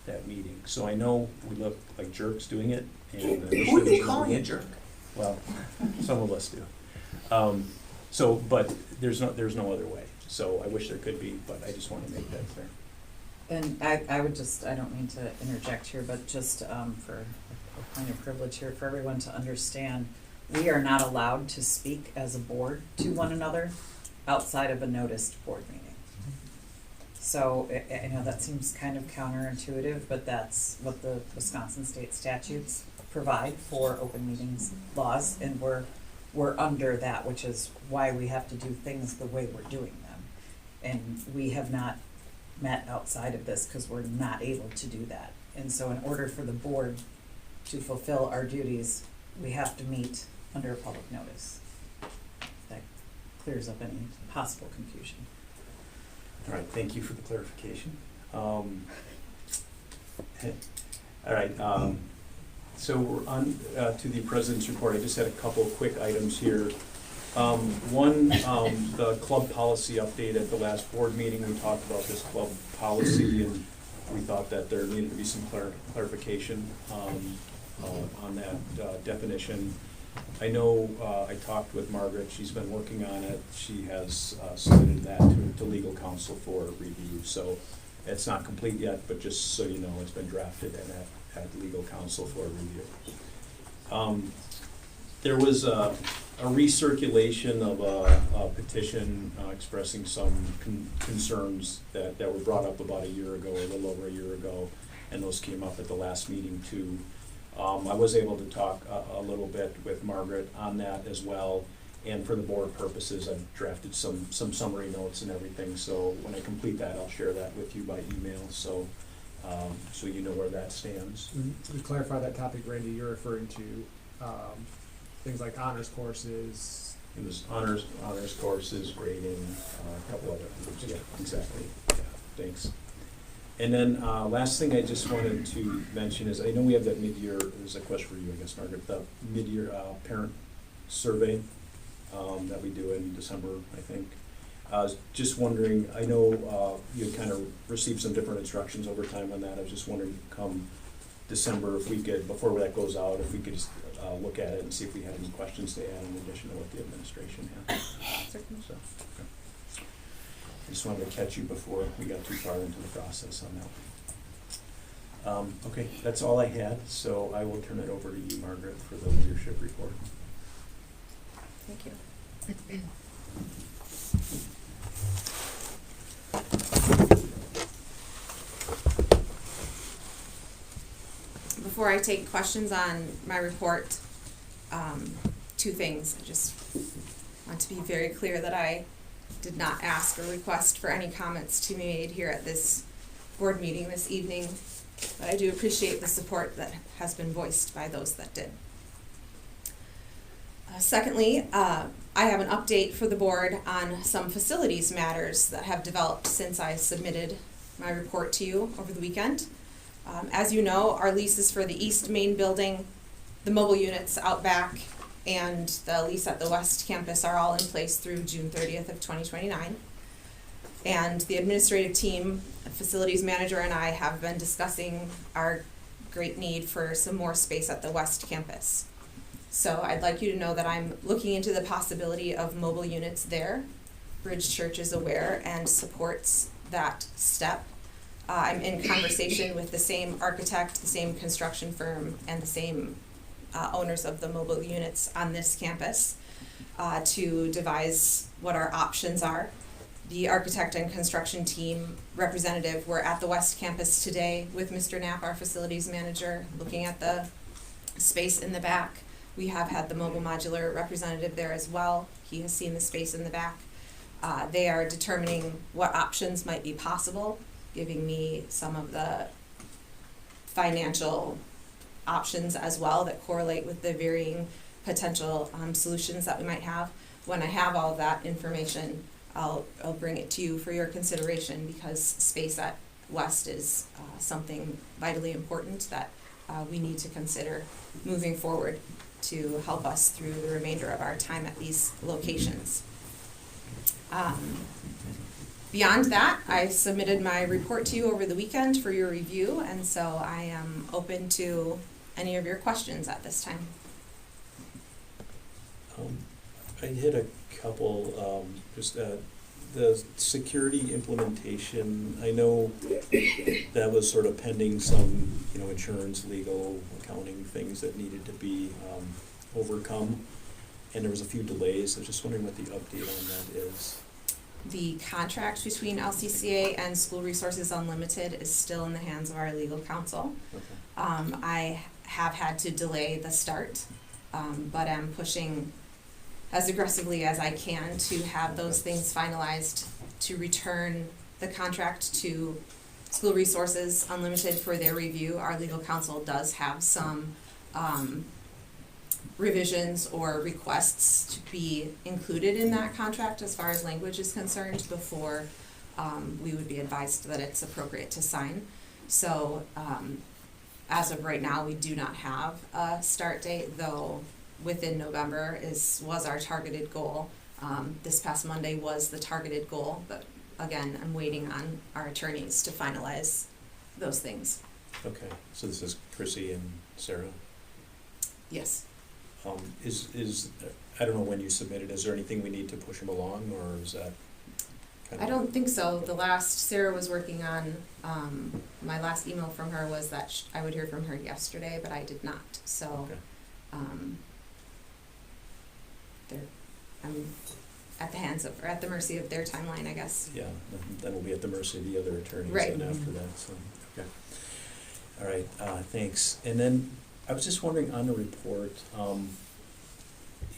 that meeting. So I know we look like jerks doing it. And Who are you calling a jerk? Well, some of us do. But there's no other way. So I wish there could be, but I just want to make that clear. And I would just, I don't mean to interject here, but just for a point of privilege here for everyone to understand, we are not allowed to speak as a board to one another outside of a noticed board meeting. So I know that seems kind of counterintuitive, but that's what the Wisconsin state statutes provide for open meetings laws, and we're under that, which is why we have to do things the way we're doing them. And we have not met outside of this because we're not able to do that. And so in order for the board to fulfill our duties, we have to meet under a public notice. That clears up any possible confusion. All right, thank you for the clarification. All right, so we're on to the president's report. I just had a couple of quick items here. One, the club policy update at the last board meeting. We talked about this club policy, and we thought that there needed to be some clarification on that definition. I know I talked with Margaret. She's been working on it. She has submitted that to legal counsel for review. So it's not complete yet, but just so you know, it's been drafted and at legal counsel for review. There was a recirculation of a petition expressing some concerns that were brought up about a year ago, or a little over a year ago, and those came up at the last meeting too. I was able to talk a little bit with Margaret on that as well, and for the board purposes, I've drafted some summary notes and everything, so when I complete that, I'll share that with you by email, so you know where that stands. To clarify that topic, Randy, you're referring to things like honors courses. It was honors courses, grading, a couple other things. Yeah, exactly. Yeah, thanks. And then, last thing I just wanted to mention is, I know we have that mid-year, there's a question for you, I guess, Margaret, the mid-year, parent survey, that we do in December, I think. I was just wondering, I know, you kind of received some different instructions over time on that, I was just wondering, come December, if we could, before that goes out, if we could just, look at it and see if we had any questions to add in addition to what the administration had. So, okay. I just wanted to catch you before we got too far into the process on that. Okay, that's all I had, so I will turn it over to you, Margaret, for the leadership report. Thank you. Before I take questions on my report, two things. I just want to be very clear that I did not ask or request for any comments to be made here at this board meeting this evening, but I do appreciate the support that has been voiced by those that did. Secondly, I have an update for the board on some facilities matters that have developed since I submitted my report to you over the weekend. As you know, our leases for the East Main Building, the mobile units out back, and the lease at the West Campus are all in place through June 30th of 2029. And the administrative team, facilities manager, and I have been discussing our great need for some more space at the West Campus. So I'd like you to know that I'm looking into the possibility of mobile units there. Bridge Church is aware and supports that step. I'm in conversation with the same architect, the same construction firm, and the same owners of the mobile units on this campus to devise what our options are. The architect and construction team representative were at the West Campus today with Mr. Knapp, our facilities manager, looking at the space in the back. We have had the mobile modular representative there as well. He has seen the space in the back. They are determining what options might be possible, giving me some of the financial options as well that correlate with the varying potential solutions that we might have. When I have all of that information, I'll bring it to you for your consideration, because space at West is something vitally important that we need to consider moving forward to help us through the remainder of our time at these locations. Beyond that, I submitted my report to you over the weekend for your review, and so I am open to any of your questions at this time. I had a couple, the security implementation, I know that was sort of pending some, insurance, legal, accounting things that needed to be overcome, and there was a few delays. I was just wondering what the update on that is. The contract between LCCA and School Resources Unlimited is still in the hands of our legal counsel. Okay. I have had to delay the start, but I'm pushing as aggressively as I can to have those things finalized, to return the contract to School Resources Unlimited for their review. Our legal counsel does have some revisions or requests to be included in that contract as far as language is concerned before we would be advised that it's appropriate to sign. So as of right now, we do not have a start date, though within November was our targeted goal. This past Monday was the targeted goal, but again, I'm waiting on our attorneys to finalize those things. Okay, so this is Chrissy and Sarah? Yes. I don't know when you submitted, is there anything we need to push them along, or is that kind of? I don't think so. The last Sarah was working on, my last email from her was that I would hear from her yesterday, but I did not. So, Okay. I'm at the mercy of their timeline, I guess. Yeah, then we'll be at the mercy of the other attorneys Right. then after that, so, okay. All right, thanks. And then I was just wondering on the report,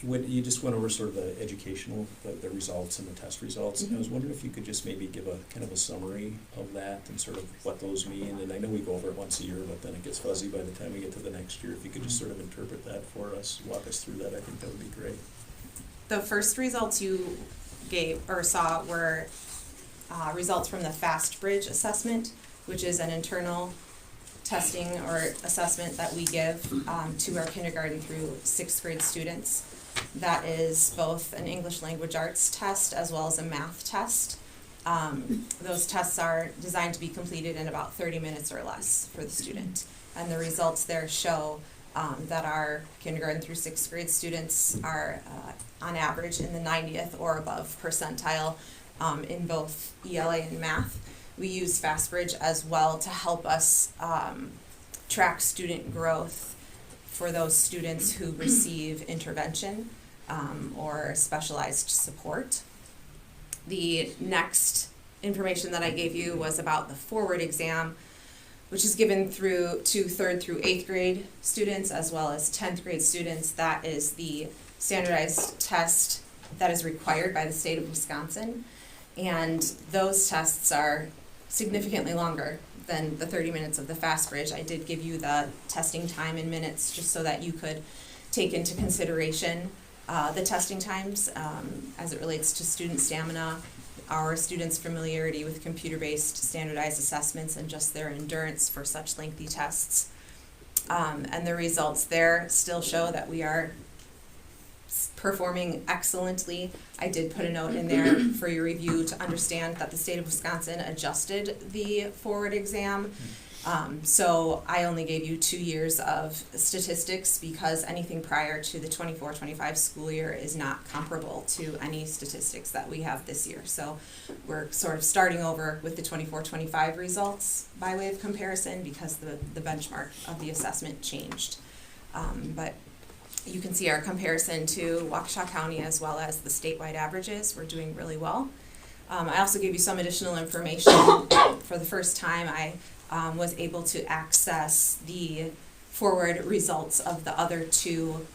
when you just went over sort of the educational, the results and the test results. Mm-hmm. I was wondering if you could just maybe give a kind of a summary of that and sort of what those mean. And I know we go over it once a year, but then it gets fuzzy by the time we get to the next year. If you could just sort of interpret that for us, walk us through that, I think that would be great. The first results you gave or saw were results from the Fast Bridge assessment, which is an internal testing or assessment that we give to our kindergarten through sixth grade students. That is both an English language arts test as well as a math test. Those tests are designed to be completed in about 30 minutes or less for the student. And the results there show that our kindergarten through sixth grade students are on average in the 90th or above percentile in both ELA and math. We use FastBridge as well to help us track student growth for those students who receive intervention or specialized support. The next information that I gave you was about the forward exam, which is given to 3rd through 8th grade students as well as 10th grade students. That is the standardized test that is required by the state of Wisconsin. And those tests are significantly longer than the 30 minutes of the FastBridge. I did give you the testing time in minutes just so that you could take into consideration the testing times as it relates to student stamina, our students' familiarity with computer-based standardized assessments, and just their endurance for such lengthy tests. And the results there still show that we are performing excellently. I did put a note in there for your review to understand that the state of Wisconsin adjusted the forward exam. So I only gave you 2 years of statistics because anything prior to the 24-25 school year is not comparable to any statistics that we have this year. So we're sort of starting over with the 24-25 results by way of comparison because the benchmark of the assessment changed. But you can see our comparison to Waukesha County as well as the statewide averages. We're doing really well. I also gave you some additional information. For the first time, I was able to access the forward results of the other 2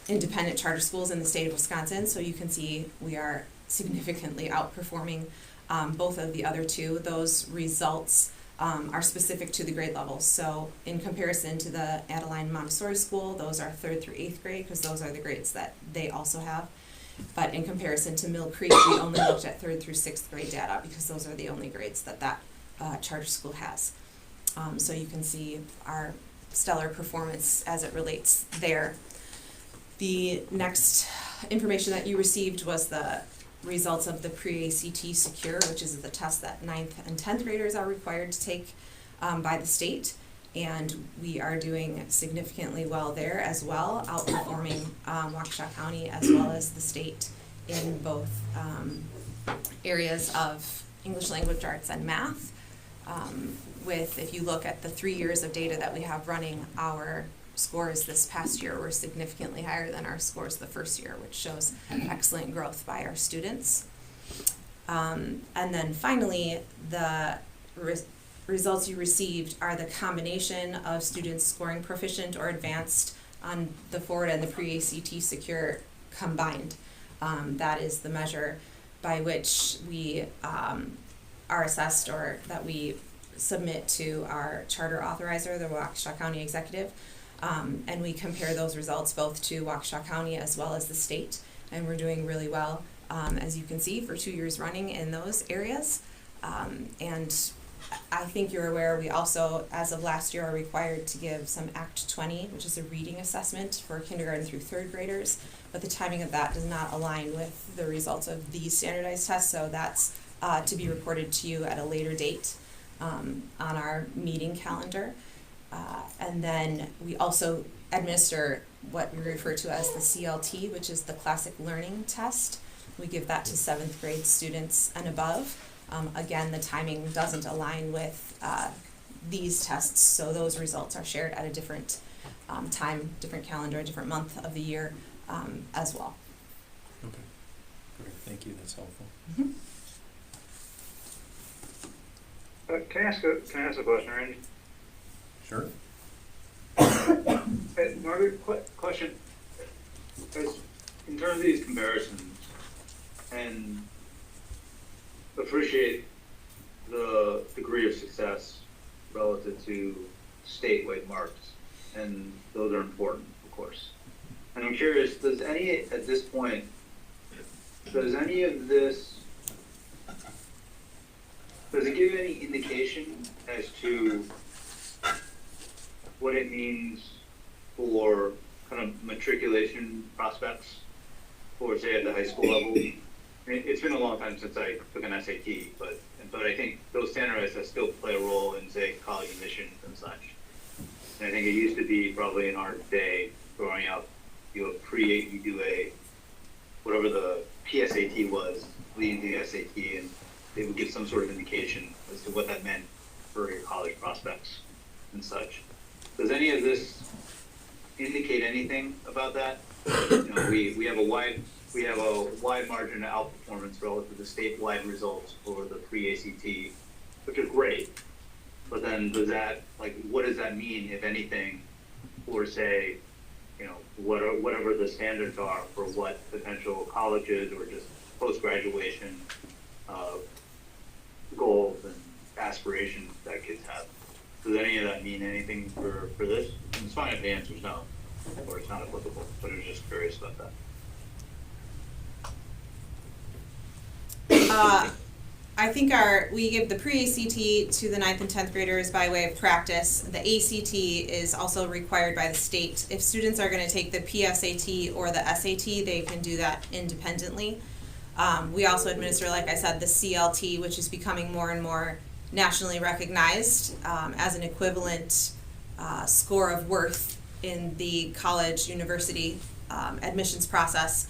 independent charter schools in the state of Wisconsin. So you can see we are significantly outperforming both of the other 2. Those results are specific to the grade levels. So in comparison to the Adeline Montessori School, those are 3rd through 8th grade because those are the grades that they also have. But in comparison to Mill Creek, we only looked at 3rd through 6th grade data because those are the only grades that charter school has. So you can see our stellar performance as it relates there. The next information that you received was the results of the pre-ACT Secure, which is the test that 9th and 10th graders are required to take by the state. And we are doing significantly well there as well, outperforming Waukesha County as well as the state in both areas of English language arts and math. If you look at the 3 years of data that we have running, our scores this past year were significantly higher than our scores the first year, which shows excellent growth by our students. And then finally, the results you received are the combination of students scoring proficient or advanced on the forward and the pre-ACT Secure combined. That is the measure by which we are assessed or that we submit to our charter authorizer, the Waukesha County Executive. And we compare those results both to Waukesha County as well as the state, and we're doing really well, as you can see, for 2 years running in those areas. And I think you're aware we also, as of last year, are required to give some Act 20, which is a reading assessment for kindergarten through 3rd graders, but the timing of that does not align with the results of these standardized tests, so that's to be reported to you at a later date on our meeting calendar. And then we also administer what we refer to as the CLT, which is the Classic Learning Test. We give that to 7th grade students and above. Again, the timing doesn't align with these tests, so those results are shared at a different time, different calendar, different month of the year as well. Okay, great, thank you, that's helpful. Mm-hmm. Can I ask a question, Randy? Sure. Margaret, question. In terms of these comparisons, and appreciate the degree of success relative to statewide marks, and those are important, of course. And I'm curious, does any of this does it give any indication as to what it means for kind of matriculation prospects for, say, at the high school level? It's been a long time since I took an SAT, but I think those standardized tests still play a role in, say, college admissions and such. And I think it used to be probably in our day, growing up, you do a, whatever the PSAT was, leading to the SAT, and they would give some sort of indication as to what that meant for your college prospects and such. Does any of this indicate anything about that? You know, we have a wide margin of outperformance relative to statewide results for the pre-ACT, which is great. But then what does that mean, if anything, for, say, you know, whatever the standards are for what potential colleges or just post-graduation goals and aspirations that kids have? Does any of that mean anything for this? And it's fine if the answer is no, or it's not applicable, but I was just curious about that. I think we give the pre-ACT to the 9th and 10th graders by way of practice. The ACT is also required by the state. If students are going to take the PSAT or the SAT, they can do that independently. We also administer, like I said, the CLT, which is becoming more and more nationally recognized as an equivalent score of worth in the college, university admissions process.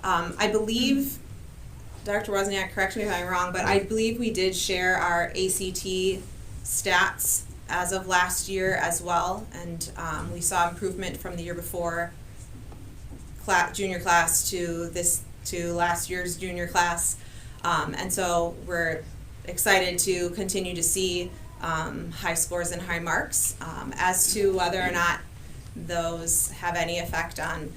I believe, Dr. Wozniak, correct me if I'm wrong, but I believe we did share our ACT stats as of last year as well, and we saw improvement from the year before junior class to last year's junior class, and so we're excited to continue to see high scores and high marks. As to whether or not those have any effect on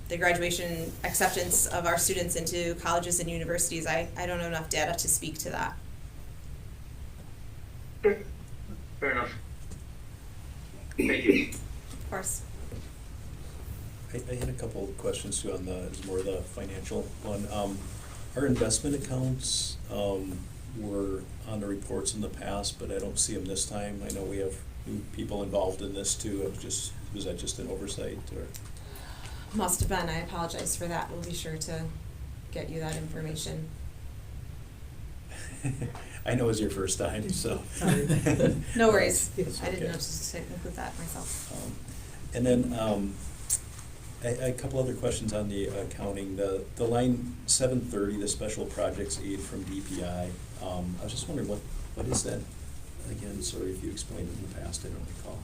the graduation acceptance of our students into colleges and universities, I don't have enough data to speak to that. Fair enough. Thank you. Of course. I had a couple of questions too on more the financial one. Our investment accounts were on the reports in the past, but I don't see them this time. I know we have new people involved in this too. Was that just an oversight, or? Must have been. I apologize for that. We'll be sure to get you that information. I know it was your first time, so. No worries. That's I didn't okay. know to include that myself. And then a couple other questions on the accounting. The line 730, the special projects aid from DPI. I was just wondering what is that again? Sorry if you explained it in the past. I don't recall.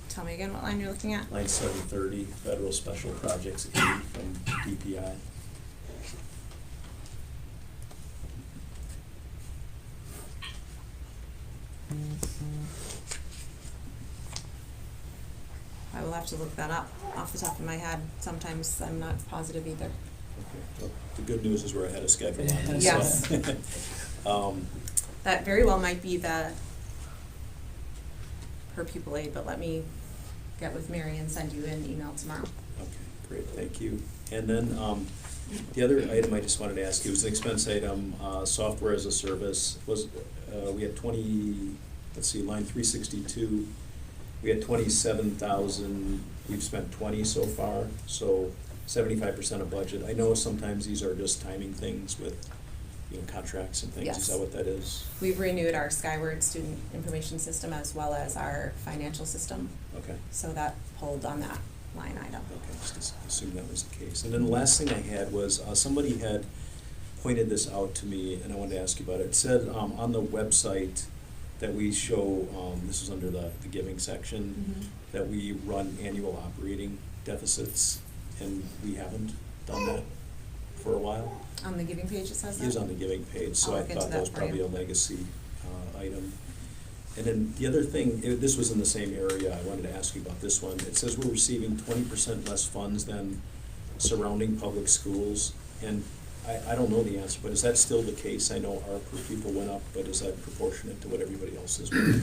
Tell me again what line you're looking at. Line 730, federal special projects aid from DPI. I will have to look that up off the top of my head. Sometimes I'm not positive either. Okay. Well, the good news is we're ahead of schedule on this. Yes. So. That very well might be the per pupil aid, but let me get with Mary and send you an email tomorrow. Okay, great, thank you. And then the other item I just wanted to ask you was an expense item, software as a service. We had line 362, we had 27,000, we've spent 20 so far, so 75% of budget. I know sometimes these are just timing things with contracts and things. Yes. Is that what that is? We've renewed our Skyward student information system as well as our financial system. Okay. So that pulled on that line item. Okay, just assume that was the case. And then the last thing I had was somebody had pointed this out to me, and I wanted to ask you about it. It said on the website that we show, this is under the giving section, that we run annual operating deficits, and we haven't done that for a while. On the giving page it says that? It is on the giving page, so I'll I look into thought that was for probably you. a legacy item. And then the other thing, this was in the same area, I wanted to ask you about this one. It says we're receiving 20% less funds than surrounding public schools, and I don't know the answer, but is that still the case? I know our per pupil went up, but is that proportionate to what everybody else is doing?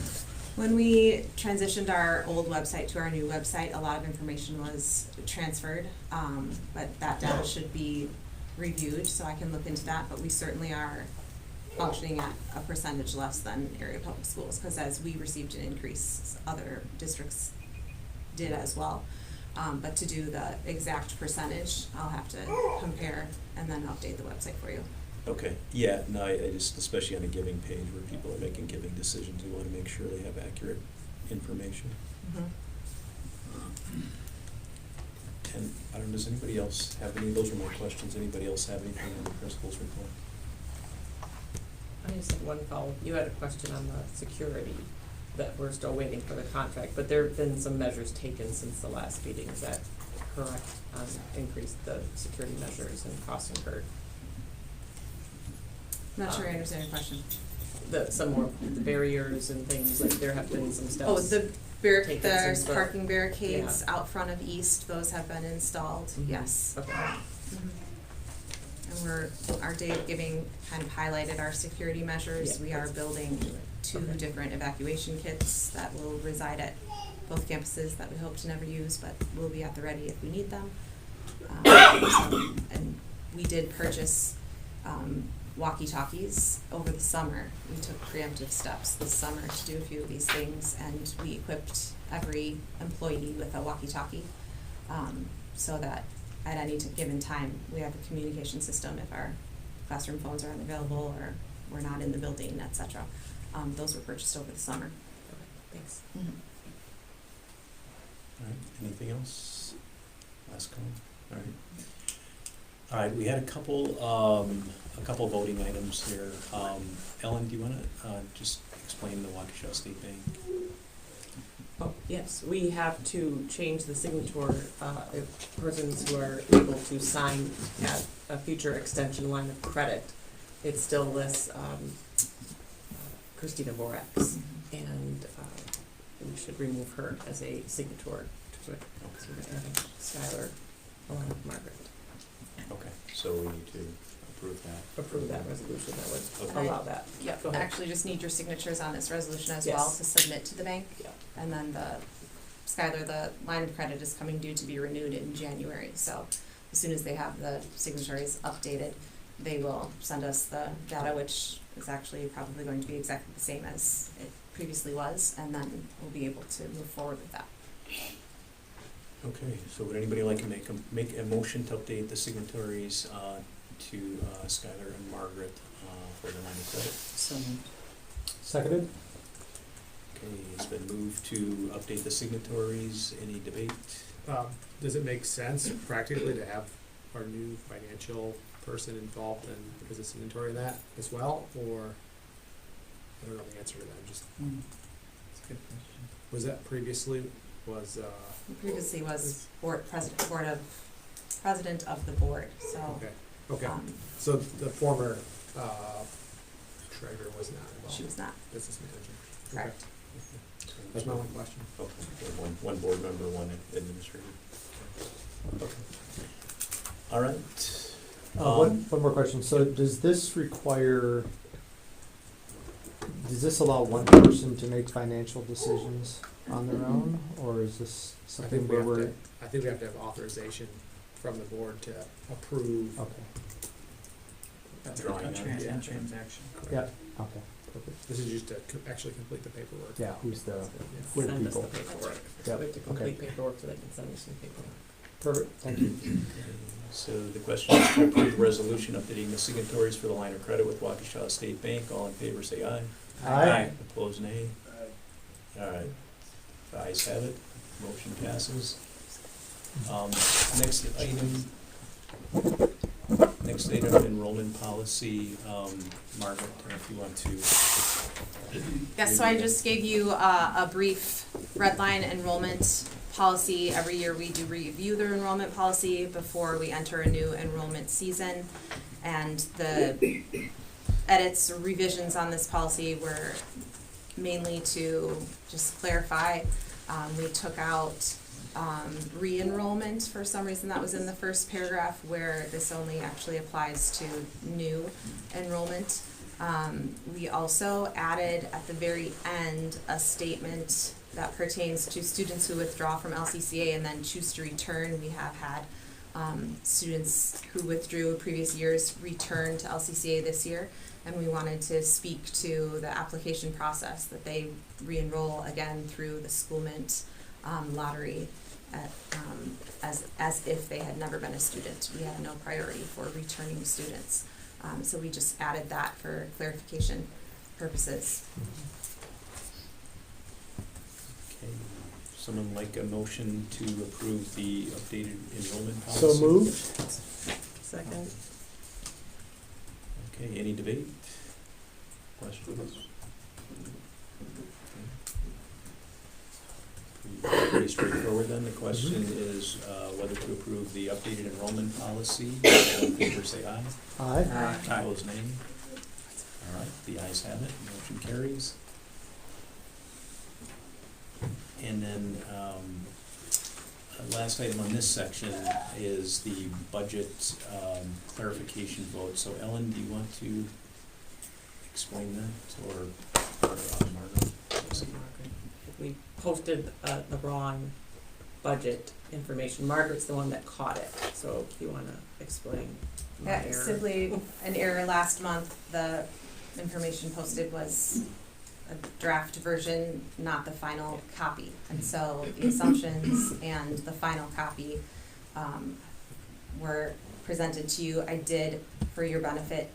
When we transitioned our old website to our new website, a lot of information was transferred, but that data should be reviewed, so I can look into that, but we certainly are functioning at a percentage less than area public schools, because as we received an increase, other districts did as well. But to do the exact percentage, I'll have to compare and then update the website for you. Okay, yeah, no, I just, especially on a giving page where people are making giving decisions, we want to make sure they have accurate information. And I don't know, does anybody else have any, those are my questions, anybody else have anything on the principal's report? I just had one follow-up. You had a question on the security, that we're still waiting for the contract, but there have been some measures taken since the last meeting, is that correct? Increased the security measures and costs incurred. Not sure I understand your question. Some more, the barriers and things, like there have been some steps. Oh, there's since the- parking barricades out front of East, those have been installed, yes. Okay. And our day of giving kind of highlighted our security measures. Yeah, we are building 2 different evacuation kits that will reside at both campuses that we hope to never use, but will be at the ready if we need them. And we did purchase walkie-talkies over the summer. We took preemptive steps this summer to do a few of these things, and we equipped every employee with a walkie-talkie, so that at any given time we have a communication system if our classroom phones are unavailable or we're not in the building, etc. Those were purchased over the summer. Thanks. All right, anything else? Last call. All right. All right, we had a couple voting items here. Ellen, do you want to just explain the Waukesha State Bank? Oh, yes, we have to change the signature, persons who are able to sign at a future extension line of credit. It still lists Christina Vorax, and we should remove her as a signature to it. So we're adding Skylar along with Margaret. Okay, so we need to approve that. Approve that resolution that would Okay. allow that. Yep, Go ahead. actually just need your signatures on this resolution as Yes. well to submit to the bank. Yep. And then Skylar, the line of credit is coming due to be renewed in January, so as soon as they have the signatories updated, they will send us the data, which is actually probably going to be exactly the same as it previously was, and then we'll be able to move forward with that. Okay, so would anybody like to make a motion to update the signatories to Skylar and Margaret for the line of credit? So moved. Seconded? Okay, it's been moved to update the signatories. Any debate? Does it make sense practically to have our new financial person involved in, as a signatory in that as well, or I don't know the answer to that, That's a good question. was that previously, Previously was president of the board, so. okay, so the former, treasurer was not involved? She was not. Business manager? Correct. Okay. That's my one question. Okay, one board member, one administrator. Okay. All right. One more question. So does this allow one person to make financial decisions on their own, or is this I something think where we have to have authorization from the board to approve. Okay. Drawing on it. And transaction. Yeah, okay, perfect. This is just to actually complete the paperwork. Yeah, who are the Send us people? the paperwork. Yep, We have to complete okay. paperwork so they can send us some paperwork. Perfect, thank you. So the question is to approve the resolution updating the signatories for the line of credit with Waukesha State Bank. All in favor say aye. Aye. Opposed, nay. All right. The ayes have it. Motion passes. Next item, enrollment policy. Margaret, if you want to. Yes, so I just gave you a brief red line enrollment policy. Every year we do review the enrollment policy before we enter a new enrollment season. And the edits or revisions on this policy were mainly to just clarify. We took out re-enrollment for some reason. That was in the first paragraph, where this only actually applies to new enrollment. We also added at the very end a statement that pertains to students who withdraw from LCCA and then choose to return. We have had students who withdrew previous years return to LCCA this year. and we wanted to speak to the application process, that they re-enroll again through the school mint lottery as if they had never been a student. We have no priority for returning students. So we just added that for clarification purposes. Okay, someone like a motion to approve the updated enrollment policy? So moved. Second. Okay, any debate? Questions? Pretty straightforward then. The question is whether to approve the updated enrollment policy. All in favor say aye. Aye. Aye. Opposed, nay. All right, the ayes have it, motion carries. And then, last item on this section is the budget clarification vote. So Ellen, do you want to explain that, or Margaret? We posted the wrong budget information. Margaret's the one that caught it, so if you want to explain my Yeah, error. simply an error last month. The information posted was a draft version, not the final copy. And so the assumptions and the final copy were presented to you. I did, for your benefit,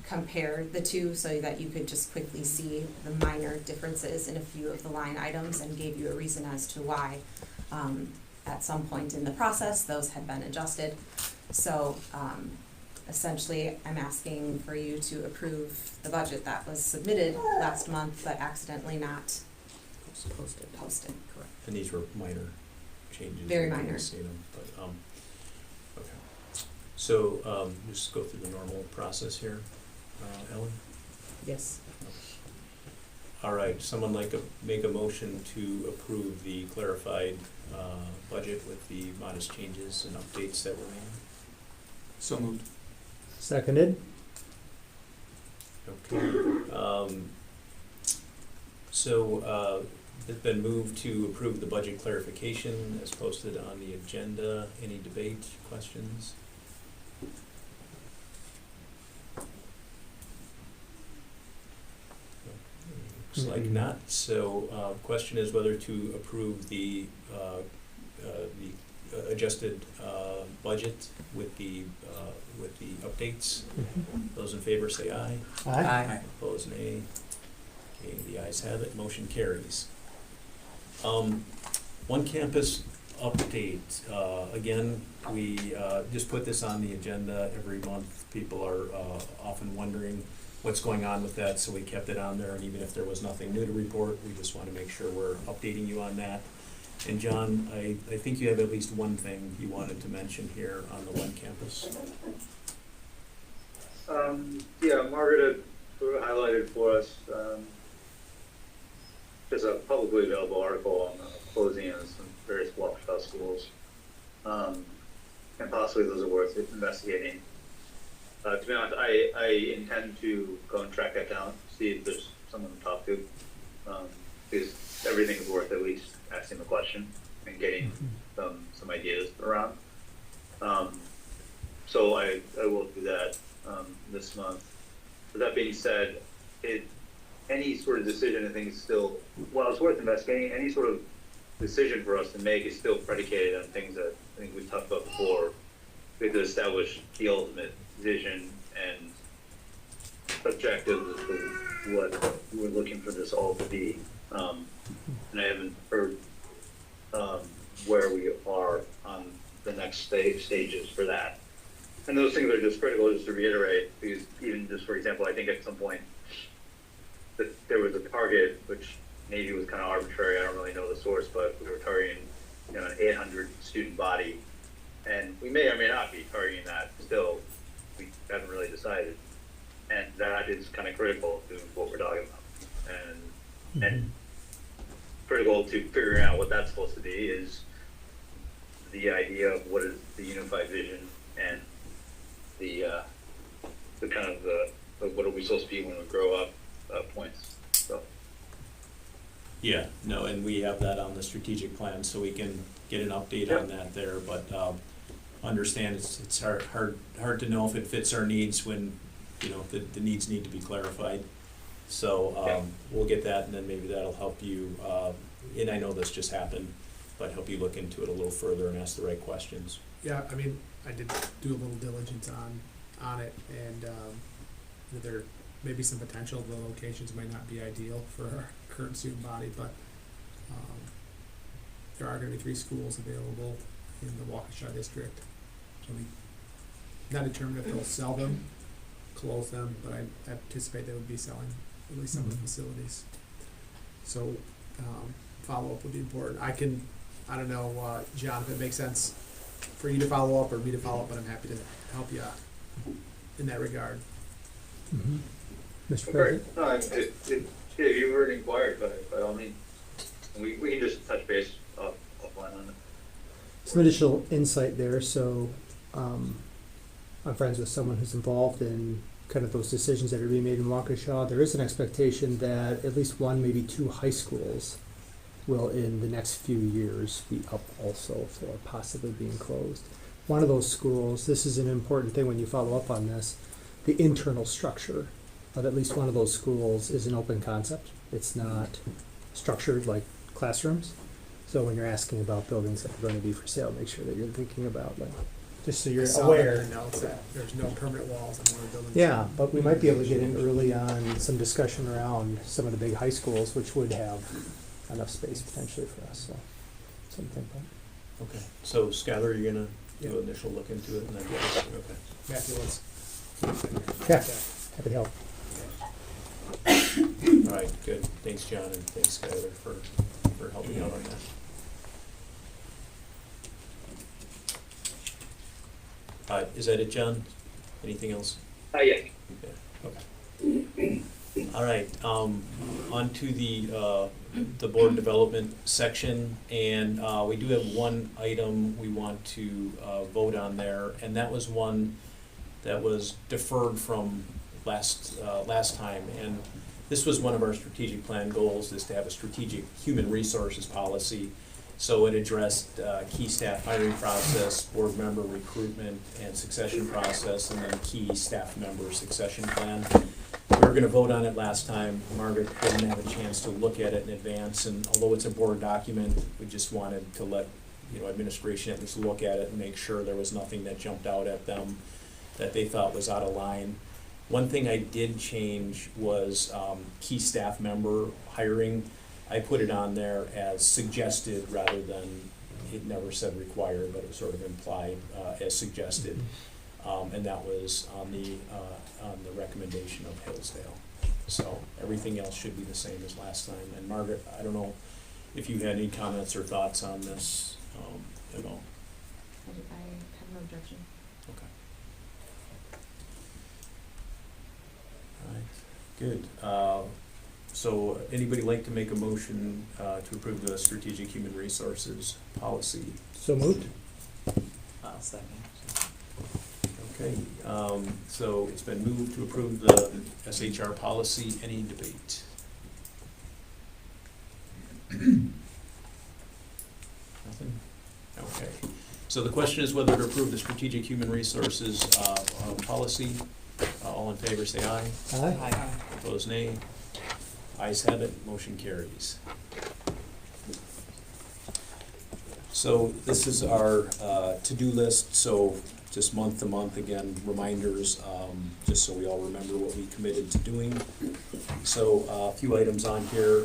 compare the two so that you could just quickly see the minor differences in a few of the line items, and gave you a reason as to why at some point in the process those had been adjusted. So essentially I'm asking for you to approve the budget that was submitted last month but accidentally not posted. Correct. And these were minor changes. Very You didn't minor. see them, but, okay. So, just go through the normal process here. Ellen? Yes. All right, someone make a motion to approve the clarified budget with the modest changes and updates that were made? So moved. Seconded. Okay. So, it's been moved to approve the budget clarification as posted on the agenda. Any debate, questions? Looks like not. So, question is whether to approve the adjusted budget with the updates. Those in favor say aye. Aye. Opposed, nay. Okay, the ayes have it, motion carries. One campus update. Again, we just put this on the agenda every month. People are often wondering what's going on with that, so we kept it on there, and even if there was nothing new to report, we just want to make sure we're updating you on that. And John, I think you have at least one thing you wanted to mention here on the one campus. Yeah, Margaret had highlighted for us just a publicly available article on the closing of some various Waukesha schools, and possibly those are worth investigating. To be honest, I intend to go and track that down, see if there's someone to talk to, because everything's worth at least asking the question and getting some ideas around. So I will do that this month. With that being said, any sort of decision I think is still, while it's worth investigating, any sort of decision for us to make is still predicated on things that I think we've talked about before. We have to establish the ultimate vision and objective of what we're looking for this all to be. And I haven't heard where we are on the next stages for that. And those things are just critical, just to reiterate, because even just for example, I think at some point that there was a target, which maybe was kind of arbitrary, I don't really know the source, but we were targeting an 800 student body. And we may or may not be targeting that still, we haven't really decided. And that is kind of critical to what we're talking about. And critical to figuring out what that's supposed to be is the idea of what is the unified vision and the kind of the what are we supposed to be when we grow up points. So. Yeah, no, and we have that on the strategic plan, so we can get an update on that there, but understand it's hard to know if it fits our needs when the needs need to be clarified. So, we'll get that, and then maybe that'll help you, and I know this just happened, but help you look into it a little further and ask the right questions. Yeah, I mean, I did do a little diligence on it, and there may be some potential. The locations might not be ideal for our current student body, but there are going to be 3 schools available in the Waukesha district. So we not determined if they'll sell them, close them, but I anticipate they would be selling at least some of the facilities. So follow-up would be important. I don't know, John, if it makes sense for you to follow up or me to follow up, but I'm happy to help you in that regard. Mr. President? No, if you were inquired, by all means, we can just touch base offline on it. Some additional insight there. So I'm friends with someone who's involved in kind of those decisions that are being made in Waukesha. There is an expectation that at least 1, maybe 2 high schools will in the next few years be up also for possibly being closed. One of those schools, this is an important thing when you follow up on this, the internal structure of at least one of those schools is an open concept. It's not structured like classrooms. So when you're asking about buildings that are going to be for sale, make sure that you're thinking about, like, just so you're aware. That there's no permanent walls on one building. Yeah, but we might be able to get in early on some discussion around some of the big high schools, which would have enough space potentially for us, so something to think about. Okay, so Skylar, you're gonna do an initial look into it and then, okay. Matthew, let's. Yeah, happy to help. All right, good. Thanks, John, and thanks, Skylar, for helping out on that. Is that it, John? Anything else? Yeah. Yeah, okay. All right, on to the board development section, and we do have one item we want to vote on there, and that was one that was deferred from last time, and this was one of our strategic plan goals, is to have a strategic human resources policy. So it addressed key staff hiring process, board member recruitment and succession process, and then key staff member succession plan. We were gonna vote on it last time. Margaret didn't have a chance to look at it in advance, and although it's a board document, we just wanted to let, administration at least look at it and make sure there was nothing that jumped out at them that they thought was out of line. One thing I did change was key staff member hiring. I put it on there as suggested rather than, it never said required, but it was sort of implied as suggested. And that was on the recommendation of Hillsdale. So everything else should be the same as last time. And Margaret, I don't know if you had any comments or thoughts on this at all. I have no objection. Okay. All right, good. So anybody like to make a motion to approve the strategic human resources policy? So moved. I'll second. Okay, so it's been moved to approve the SHR policy. Any debate? Nothing? Okay. So the question is whether to approve the strategic human resources policy. All in favor say aye. Aye. Opposed nay. Ayes have it, motion carries. So this is our to-do list, so just month to month, again, reminders, just so we all remember what we committed to doing. So a few items on here.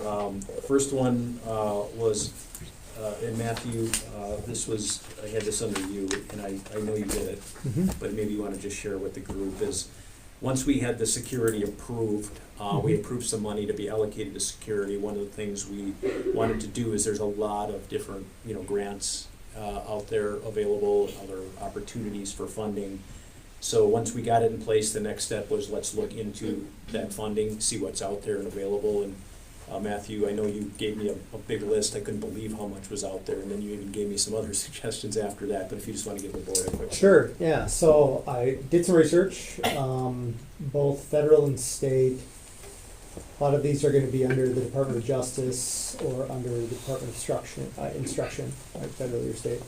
First one was, and Matthew, this was, I had this under you, and I know you did it, but maybe you want to just share with the group is, once we had the security approved, we approved some money to be allocated to security. One of the things we wanted to do is there's a lot of different, grants out there available, other opportunities for funding. So once we got it in place, the next step was let's look into that funding, see what's out there and available. And Matthew, I know you gave me a big list. I couldn't believe how much was out there, and then you even gave me some other suggestions after that. But if you just want to give the board a quick. Sure, yeah. So I did some research, both federal and state. A lot of these are going to be under the Department of Justice or under the Department of Instruction, right, federally or state.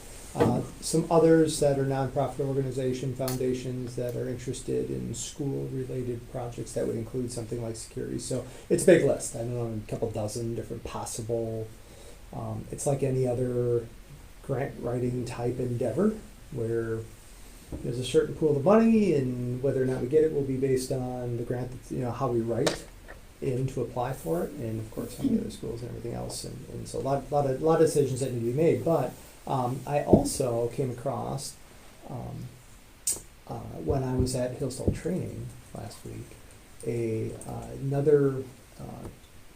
Some others that are nonprofit organization, foundations that are interested in school-related projects that would include something like security. So it's a big list. I don't know, a couple dozen different possible. It's like any other grant writing type endeavor where there's a certain pool of money, and whether or not we get it will be based on the grant, how we write in to apply for it, and of course how many other schools and everything else. And so a lot of decisions that need to be made. But I also came across, when I was at Hillsdale training last week, another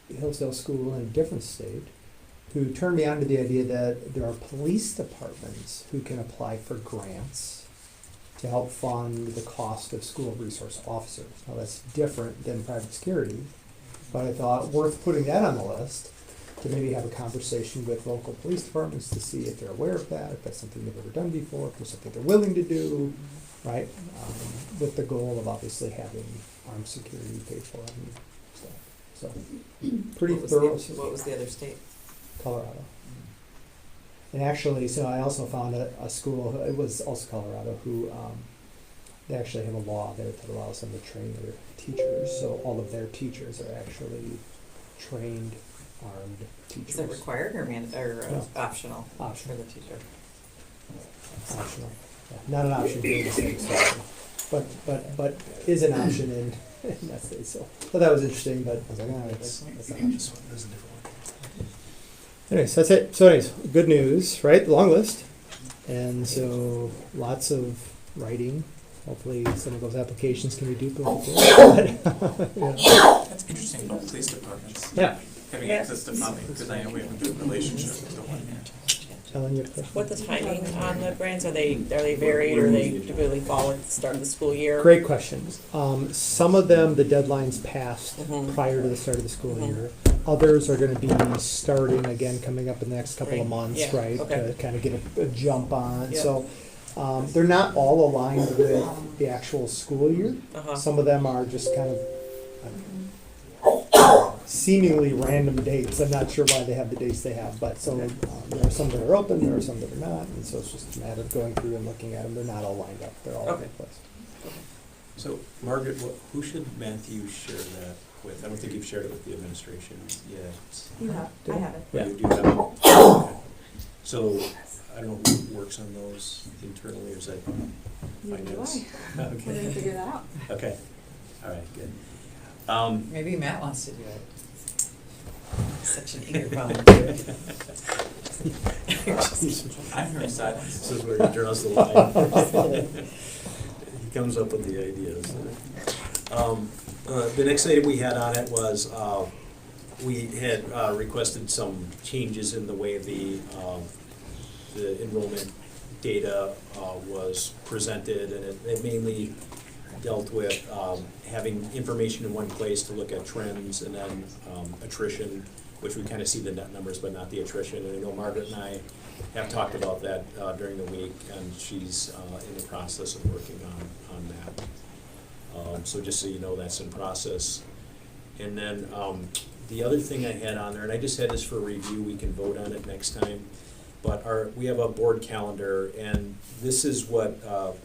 Hillsdale school in a different state who turned me on to the idea that there are police departments who can apply for grants to help fund the cost of school resource officers. Now that's different than private security, but I thought worth putting that on the list to maybe have a conversation with local police departments to see if they're aware of that, if that's something they've ever done before, if there's something they're willing to do, right? With the goal of obviously having armed security paid for and stuff. So pretty thorough. What was the other state? Colorado. And actually, so I also found a school, it was also Colorado, who they actually have a law there that allows them to train their teachers. So all of their teachers are actually trained armed teachers. Is it required or No. optional? Optional. For the teacher. Optional. Yeah. Not an option here in the state, but is an option in that state. So that was interesting, but I was like, that's not There's a different one. Anyways, that's it. So anyways, good news, right? Long list. And so lots of writing. Hopefully some of those applications can be duplicated. That's interesting about police departments. Yeah. Having access to funding, because I know we have a good relationship with the one here. Ellen, you have a question? What the timing on the grants, are they varied, or they typically fall at the start of the school year? Great questions. Some of them, the deadlines passed Mhm. prior to the start of the school Mhm. year. Others are going to be starting again, coming up in the next couple of months, Yeah, right? okay. To kind of get a jump on. Yeah. So they're not all aligned with the actual school year. Uh-huh. Some of them are just kind of seemingly random dates. I'm not sure why they have the dates they have, but so there are some that are open, there are some that are not, and so it's just a matter of going through and looking at them. They're not all lined up. They're all in place. So, Margaret, who should Matthew share that with? I don't think you've shared it with the administration yet. You have, I have it. Yeah. You do have it? Okay. So, I don't know who works on those internally, or is that finance? We're gonna figure that out. Okay, all right, good. Maybe Matt wants to do it. Such an eager volunteer. I'm very silent. This is where he draws the line. He comes up with the ideas. The next item we had on it was we had requested some changes in the way the enrollment data was presented, and it mainly dealt with having information in one place to look at trends, and then attrition, which we kind of see the net numbers but not the attrition. And I know Margaret and I have talked about that during the week, and she's in the process of working on that. So just so you know, that's in process. And then the other thing I had on there, and I just had this for review, we can vote on it next time, but we have a board calendar, and this is what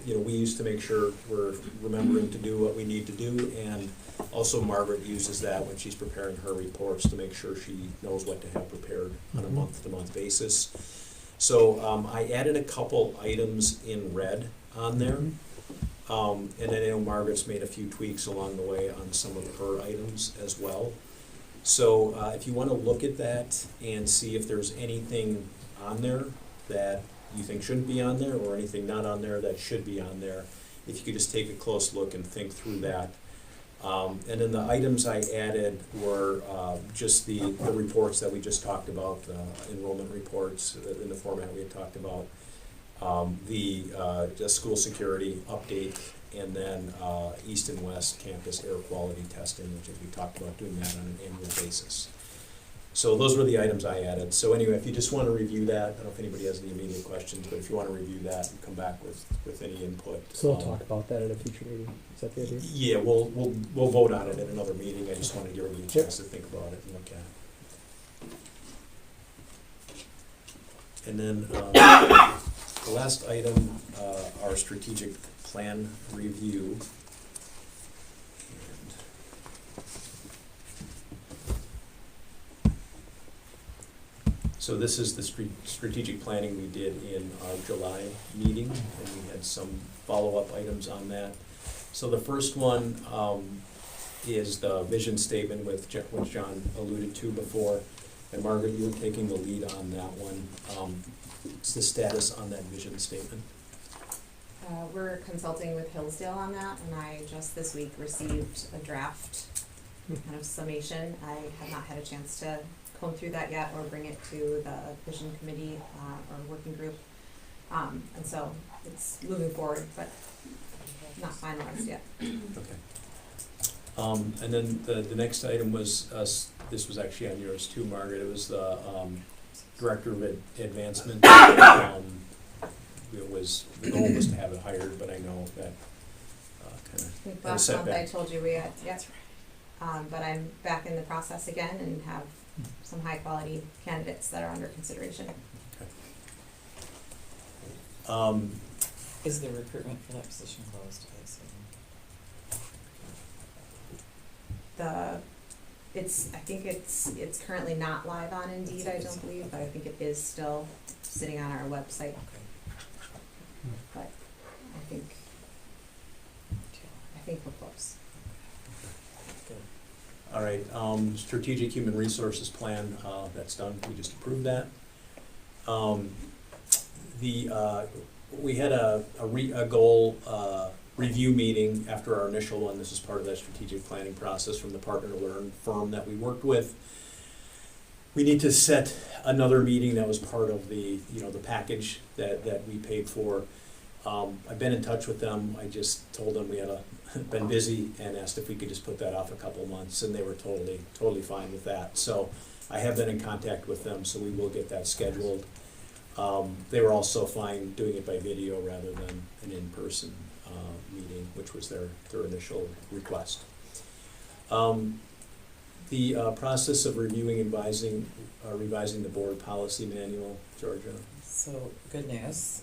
we use to make sure we're remembering to do what we need to do, and also Margaret uses that when she's preparing her reports to make sure she knows what to have prepared on a month-to-month basis. So I added a couple items in red on there, and I know Margaret's made a few tweaks along the way on some of her items as well. So if you want to look at that and see if there's anything on there that you think shouldn't be on there, or anything not on there that should be on there, if you could just take a close look and think through that. And then the items I added were just the reports that we just talked about, enrollment reports in the format we had talked about, the school security update, and then East and West campus air quality testing, which we talked about doing that on an annual basis. So those were the items I added. So anyway, if you just want to review that, I don't know if anybody has any immediate questions, but if you want to review that and come back with any input. So we'll talk about that at a future meeting. Is that the idea? Yeah, we'll vote on it at another meeting. I just want to give everybody a chance to think about it and look at it. And then the last item, our strategic plan review. So this is the strategic planning we did in our July meeting, and we had some follow-up items on that. So the first one is the vision statement, which John alluded to before. And Margaret, you're taking the lead on that one. What's the status on that vision statement? We're consulting with Hillsdale on that, and I just this week received a draft kind of summation. I have not had a chance to comb through that yet or bring it to the vision committee or working group. And so it's moving forward, but not finalized yet. Okay. And then the next item was, this was actually on yours too, Margaret. It was the Director of Advancement. The goal was to have it hired, but I know that kind of Last month I told you we had, yes. But I'm back in the process again and have some high quality candidates that are under consideration. Okay. Is the recruitment for that position closed? I think it's currently not live on Indeed, I don't believe, but I think it is still sitting on our website. Okay. But I think we're close. Good. All right, strategic human resources plan, that's done. We just approved that. We had a goal review meeting after our initial one. This is part of that strategic planning process from the Partner to Learn firm that we worked with. We need to set another meeting that was part of the package that we paid for. I've been in touch with them. I just told them we had been busy and asked if we could just put that off a couple months, and they were totally fine with that. So I have been in contact with them, so we will get that scheduled. They were also fine doing it by video rather than an in-person meeting, which was their initial request. The process of reviewing and revising the board policy manual, Georgia. So, good news.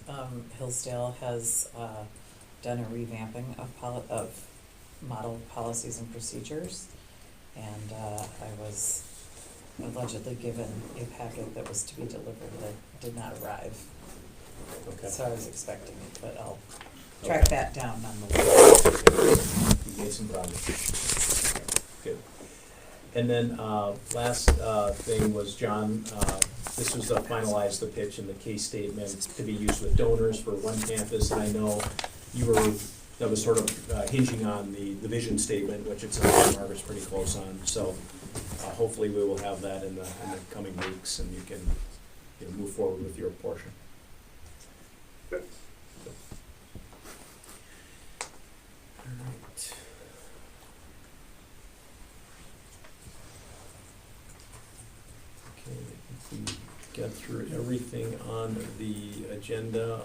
Hillsdale has done a revamping of model policies and procedures, and I was allegedly given a packet that was to be delivered that did not arrive. Okay. So I was expecting it, but I'll track that down nonetheless. You made some progress. Good. And then last thing was John, this was finalize the pitch and the case statement to be used with donors for one campus. And I know that was sort of hinging on the vision statement, which it's Margaret's pretty close on. So hopefully we will have that in the coming weeks, and you can move forward with your portion. Good. All right. Okay, I think we got through everything on the agenda,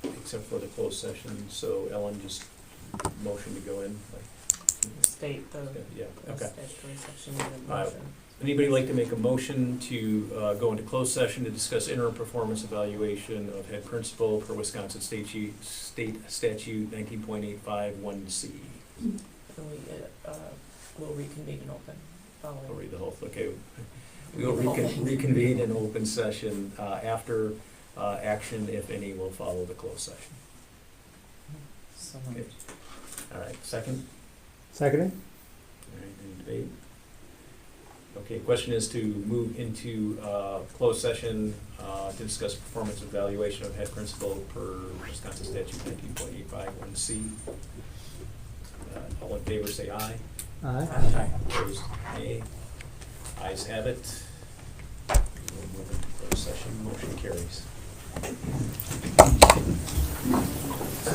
except for the closed session. So Ellen, just motion to go in. State the Okay. statutory section of the motion. Anybody like to make a motion to go into closed session to discuss interim performance evaluation of head principal per Wisconsin State Statute 19.851C? We'll reconvene in open. I'll read the whole thing. Okay. We will reconvene in open session after action, if any, will follow the closed session. Okay. All right, second? Seconding? All right, any debate? Okay, question is to move into closed session to discuss performance evaluation of head principal per Wisconsin Statute 19.851C. All in favor say aye. Aye. Aye. Opposed, nay. Ayes have it. We'll move into closed session. Motion carries.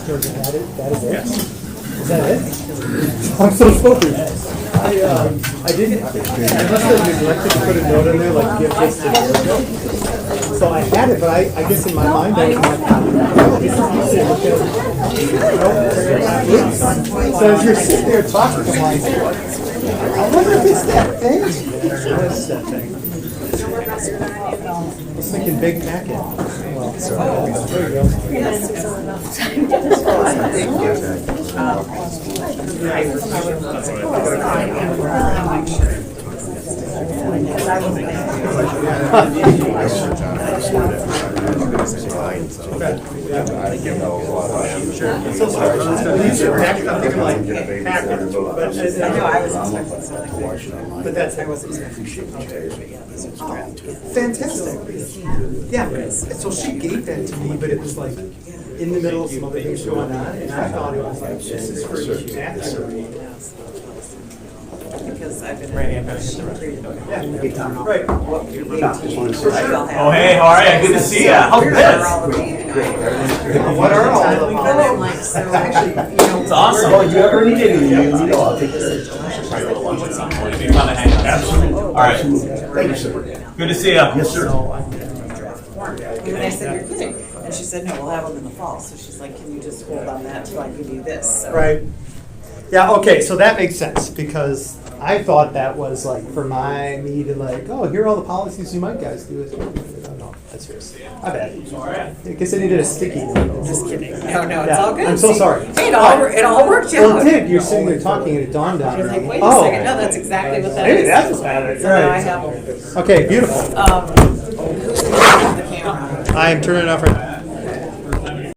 Georgia had it? That is it? Yes. Is that it? I'm so sorry. I didn't, I must have neglected to put a note in there, like, give this to Georgia. So I had it, but I guess in my mind, I was like, so as you're sitting there talking, I'm like, wonder if it's that thing. It's that thing. I was thinking big packet. Well, sorry. There you But that's, I wasn't fantastic. Yeah, so she gave that to me, but it was like in the middle of some other things going on, and I thought it was like, this is for each math to read. Because I've been ready, Right. Oh, hey, how are you? Good to see you. How's this? What are all of them? It's awesome. Well, you ever need any, you know, I'll take this. Absolutely. All right. Thank you, sir. Good to see you. Yes, sir. And I said, you're kidding. And she said, no, we'll have them in the fall. So she's like, can you just hold on that till I give you this? So. Right. Yeah, okay, so that makes sense, because I thought that was like for me to like, oh, here are all the policies you might guys do. No, that's yours. My bad. I guess I needed a sticky note. Just kidding. No, it's all good. I'm so sorry. Hey, it all worked out. Well, it did. You're sitting there talking and it dawned on me. You're like, wait a Oh. second, no, that's exactly what that Maybe is. that's what's happening. So now I Right. have them. Okay, beautiful. The camera. I am turning it off right now.